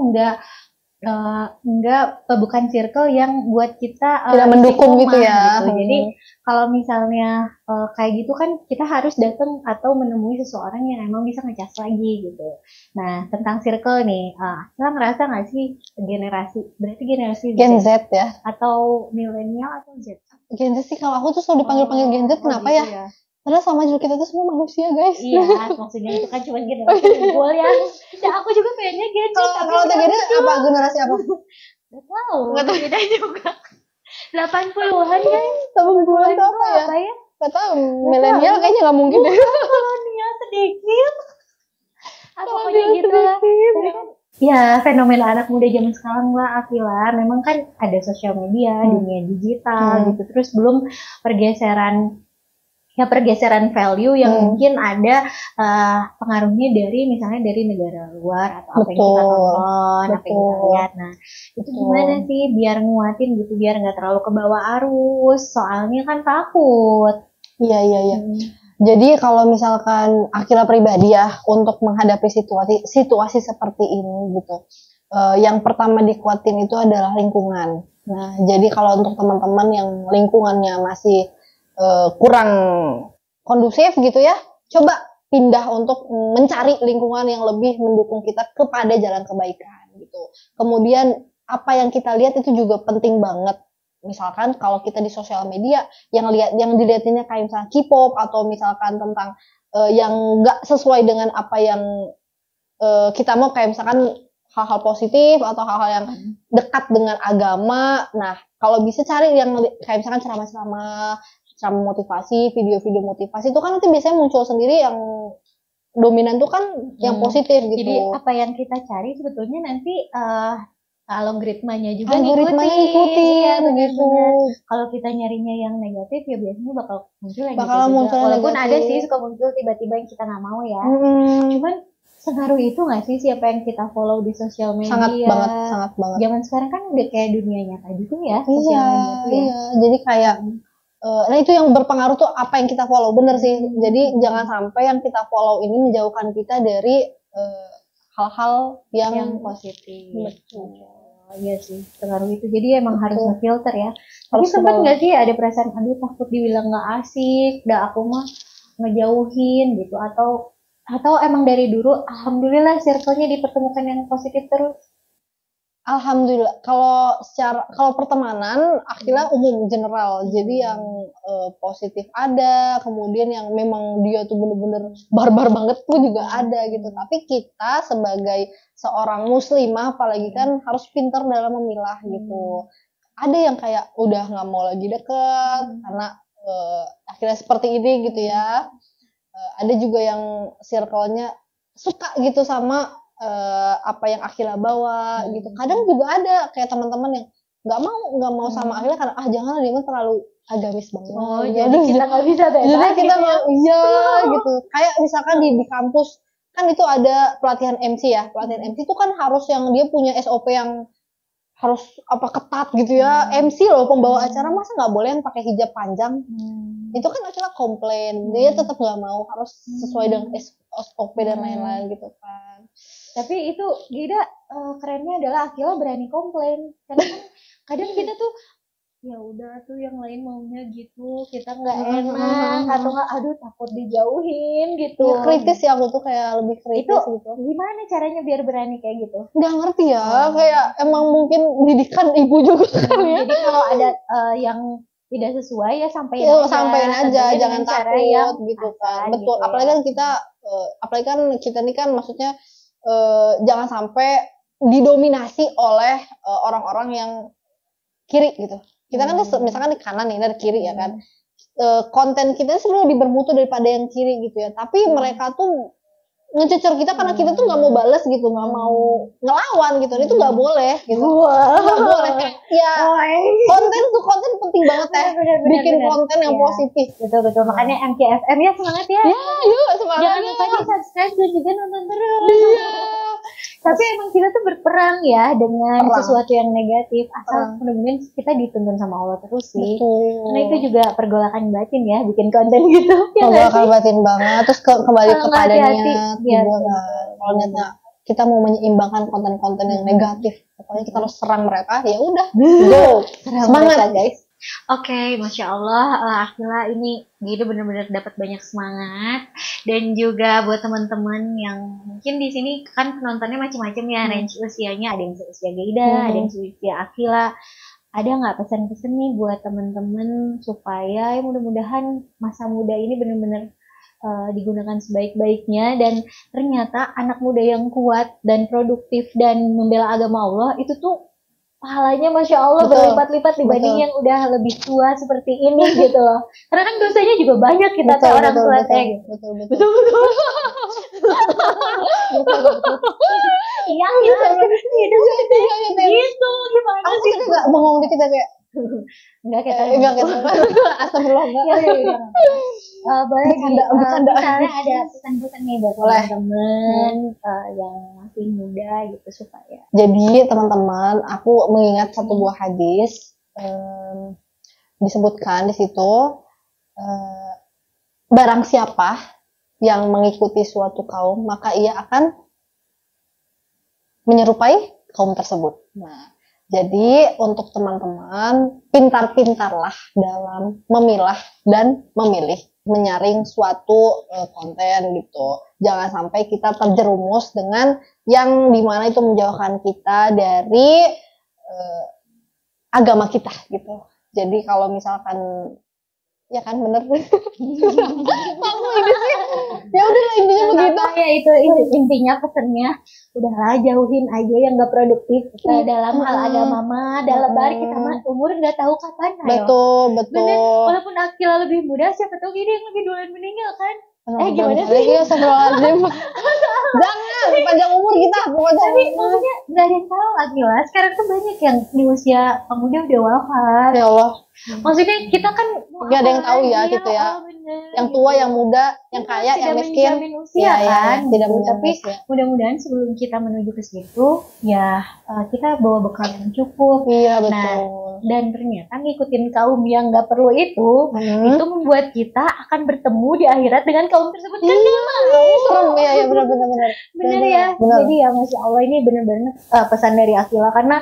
bukan circle yang buat kita tidak mendukung gitu ya. Gitu. Jadi kalau misalnya kayak gitu kan kita harus datang atau menemui seseorang yang emang bisa ngecas lagi gitu. Nah tentang circle nih, kita ngerasa nggak sih berarti generasi Gen Z ya? Atau milenial atau Z? Gen Z sih, kalau aku tuh selalu dipanggil Gen Z, kenapa gitu ya? Karena sama juga kita tuh semua manusia guys. Iya, maksudnya itu kan cuma generasi unggul ya. Ya aku juga pengennya Gen Z. Kalau Gida apa generasi apa? Gak tahu. Gak tahu beda juga. 80-an guys. 80-an tuh apa ya? Gak tahu. Milenial kayaknya nggak mungkin deh. Kolonial sedikit. Pokoknya gitu lah. Ya fenomena anak muda zaman sekarang lah Akila. Memang kan ada sosial media, dunia digital gitu. Terus belum pergeseran value yang mungkin ada pengaruhnya misalnya dari negara luar atau apa yang kita tonton, apa yang kita lihat. Nah itu gimana sih biar nguatin gitu, biar nggak terlalu kebawa arus, soalnya kan takut. Iya. Jadi kalau misalkan Akila pribadi ya, untuk menghadapi situasi seperti ini gitu, yang pertama dikuatin itu adalah lingkungan. Nah jadi kalau untuk teman-teman yang lingkungannya masih kurang kondusif gitu ya, coba pindah untuk mencari lingkungan yang lebih mendukung kita kepada jalan kebaikan gitu. Kemudian apa yang kita lihat itu juga penting banget. Misalkan kalau kita di sosial media yang dilihatinnya kayak misalnya K-pop atau misalkan tentang yang nggak sesuai dengan apa yang kita mau, kayak misalkan hal-hal positif atau hal-hal yang dekat dengan agama. Nah kalau bisa cari yang kayak misalkan ceramah motivasi, video-video motivasi itu kan nanti biasanya muncul sendiri, yang dominan tuh kan yang positif gitu. Jadi apa yang kita cari sebetulnya nanti algoritmanya juga ngikutin ya, begitu. Kalau kita nyarinya yang negatif ya biasanya bakal muncul yang muncul walaupun negatif. ada sih suka muncul tiba-tiba yang kita nggak mau ya. Cuman sengaruh itu nggak sih siapa yang kita follow di sosial media? Sangat banget. Zaman sekarang kan udah kayak dunia nyata gitu ya. Iya. Jadi kayak Nah itu yang berpengaruh tuh apa yang kita follow, bener sih. Jadi jangan sampai yang kita follow ini menjauhkan kita dari hal-hal yang positif. Betul. Iya sih, pengaruh itu. Jadi emang harus Betul. ngefilter ya. Tapi Harus sempat kebawa. nggak sih ada perasaan, aduh takut dibilang nggak asik, dah aku mah ngejauhin gitu, atau emang dari dulu alhamdulillah circle-nya dipertemukan yang positif terus. Alhamdulillah, kalau pertemanan akhirnya umum general, jadi yang positif ada, kemudian yang memang dia tuh bener-bener barbar banget tuh juga ada gitu. Tapi kita sebagai seorang muslimah apalagi kan harus pintar dalam memilah gitu. Ada yang kayak udah nggak mau lagi deket karena akhirnya seperti ini gitu ya. Ada juga yang circle-nya suka gitu sama apa yang Akila bawa gitu. Kadang juga ada kayak teman-teman yang nggak mau sama Akila karena jangan dia mah terlalu agamis banget. Jadi kita nggak bisa bebas. Jadi kita gitu ya. iya gitu. Kayak misalkan di kampus kan itu ada pelatihan MC ya. Pelatihan MC itu kan harus yang dia punya SOP yang harus ketat gitu ya. MC loh pembawa acara, masa nggak boleh yang pakai hijab panjang. Itu kan akhirnya komplain, dia tetap nggak mau, harus sesuai dengan SOP dan lain-lain gitu kan. Tapi itu Gida kerennya adalah Akila berani komplain, karena kan kadang kita tuh ya udah tuh yang lain maunya gitu, kita nggak enak atau nggak, aduh takut dijauhin gitu. Ya, kritis ya, aku tuh kayak lebih kritis Itu gitu. gimana caranya biar berani kayak gitu? Nggak ngerti ya, kayak emang mungkin didikan ibu juga kali ya. Jadi kalau ada yang tidak sesuai ya sampaikan aja, jangan takut yang gitu kan. akan, Betul, gitu apalagi kan kita nih kan maksudnya jangan sampai didominasi oleh orang-orang yang kiri gitu. Kita kan misalkan di kanan nih, dari kiri ya kan. Konten kita sebenarnya lebih bermutu daripada yang kiri gitu ya. Tapi mereka tuh ngececor kita karena kita tuh nggak mau bales gitu, nggak mau ngelawan gitu. Itu nggak boleh gitu. Nggak boleh. Ya konten penting banget ya. Bikin konten yang positif. Betul. Makanya MKFM ya, semangat ya. Ya, yuk semangat. Jangan lupa di subscribe dan juga nonton terus. Iya. Tapi emang kita tuh berperang ya dengan sesuatu yang negatif, asal benar-benar kita dituntun sama Allah terus sih. Betul. Karena itu juga pergolakan batin ya, bikin konten gitu. Pergolakan batin banget, terus kembali kepada niat. Ya, kalau niatnya kita mau menyeimbangkan konten-konten yang negatif, pokoknya kita harus serang mereka. Ya udah, go, semangat guys. Oke, Masya Allah, Akila ini gitu benar-benar dapat banyak semangat. Dan juga buat teman-teman yang mungkin di sini kan penontonnya macam-macam ya, range usianya, ada yang seusia Gida, ada yang seusia Akila. Ada nggak pesan-pesan nih buat teman-teman supaya mudah-mudahan masa muda ini benar-benar digunakan sebaik-baiknya, dan ternyata anak muda yang kuat dan produktif dan membela agama Allah itu tuh pahalanya Masya Allah berlipat-lipat dibanding yang udah lebih tua seperti ini gitu loh. Karena kan dosanya juga banyak kita kayak orang tua gitu. Betul. Iya gitu. Gimana sih? Kita nggak bengong dikit kayak enggak kita astagfirullah. Baik, misalnya ada pesan-pesan nih buat teman-teman yang masih muda gitu supaya. Jadi teman-teman, aku mengingat satu buah hadis disebutkan di situ, barang siapa yang mengikuti suatu kaum maka ia akan menyerupai kaum tersebut. Nah, jadi untuk teman-teman pintar-pintarlah dalam memilah dan memilih, menyaring suatu konten gitu. Jangan sampai kita terjerumus dengan yang dimana itu menjauhkan kita dari agama kita gitu. Jadi kalau misalkan ya kan bener. Ya udah intinya begitu. Ya itu intinya pesannya, udahlah jauhin aja yang gak produktif dalam hal agama mah. Dalam bari kita mah umur nggak tahu kapan. Betul. Bener, walaupun Akila lebih muda, siapa tahu gini yang lebih duluan meninggal kan. Gimana sih? Iya, astagfirullahaladzim. Jangan panjang umur kita pokoknya. Tapi maksudnya nggak ada yang tahu Akila. Sekarang tuh banyak yang di usia pemuda udah wafat. Ya Allah. Maksudnya kita kan nggak ada yang tahu ya gitu ya. yang tua, yang muda, yang kaya, yang tidak miskin. menjamin usia kan, tidak gitu. menjamin Tapi usia. mudah-mudahan sebelum kita menuju ke situ, ya kita bawa bekal yang cukup. Iya betul. Nah, dan ternyata ngikutin kaum yang nggak perlu itu membuat kita akan bertemu di akhirat dengan kaum tersebut kan nggak mau. Serem ya, ya benar. Bener ya. Benar. Jadi ya Masya Allah ini benar-benar pesan dari Akila, karena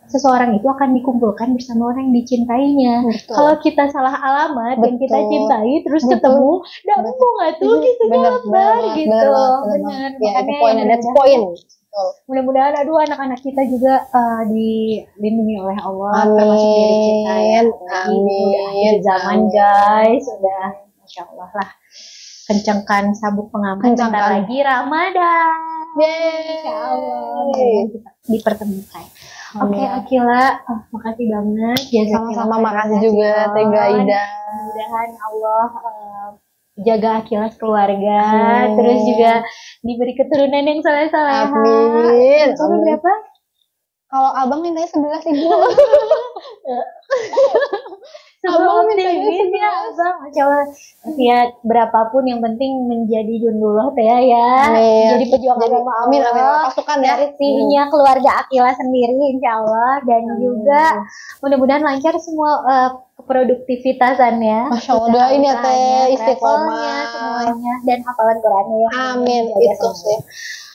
seseorang itu akan dikumpulkan bersama orang yang dicintainya. Betul. Kalau kita salah alamat yang kita Betul. cintai terus Betul. ketemu, dampung nggak tuh gitu gambar gitu. Benar. Ya, itu Makanya poin, that's point. Betul. mudah-mudahan aduh anak-anak kita juga dilindungi oleh Allah, Amin. termasuk diri kita ya. Amin. Udah akhir zaman guys, sudah Masya Allah lah. Kencangkan sabuk pengaman, bentar Kencangkan. lagi Ramadan. Yeay. Insya Allah mudah-mudahan kita dipertemukan. Oke Amin. Akila, makasih banget. Sama-sama, makasih juga Teh Gaida. Mudah-mudahan Allah jaga Akila keluarga, Amin. terus juga diberi keturunan yang saleh-saleha. Amin. Umur berapa? Kalau abang mintanya 11.000. Sebelum Abang mintanya optimis ya abang, Masya Allah. Ya berapapun yang penting menjadi jundullah teh ya. Amin. Jadi pejuang Jadi, agama amin, Allah. pasukan ya. Dari sininya keluarga Akila sendiri insya Allah. Dan juga mudah-mudahan lancar semua produktivitasannya. Masya Allah, doain ya Teh, usahanya, istiqomah. travelnya, semuanya, dan hafalan Qurannya ya. Amin. Itu sih.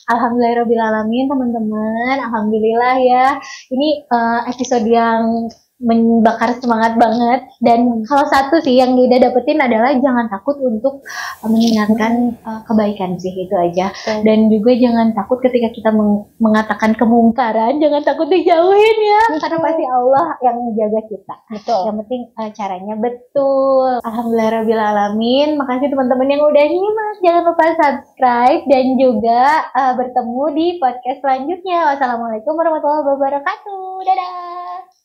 Alhamdulillahirobbilalamin teman-teman. Alhamdulillah ya. Ini episode yang membakar semangat banget. Dan kalau satu sih yang Gida dapetin adalah jangan takut untuk mengingatkan kebaikan sih, itu aja. Dan juga jangan takut ketika kita mengatakan kemungkaran, jangan takut dijauhin ya, karena pasti Allah yang menjaga kita. Betul. Yang penting caranya betul. Alhamdulillahirobbilalamin. Makasih teman-teman yang udah nyimak. Jangan lupa subscribe dan juga bertemu di podcast selanjutnya. Wassalamualaikum warahmatullahi wabarakatuh. Dadah.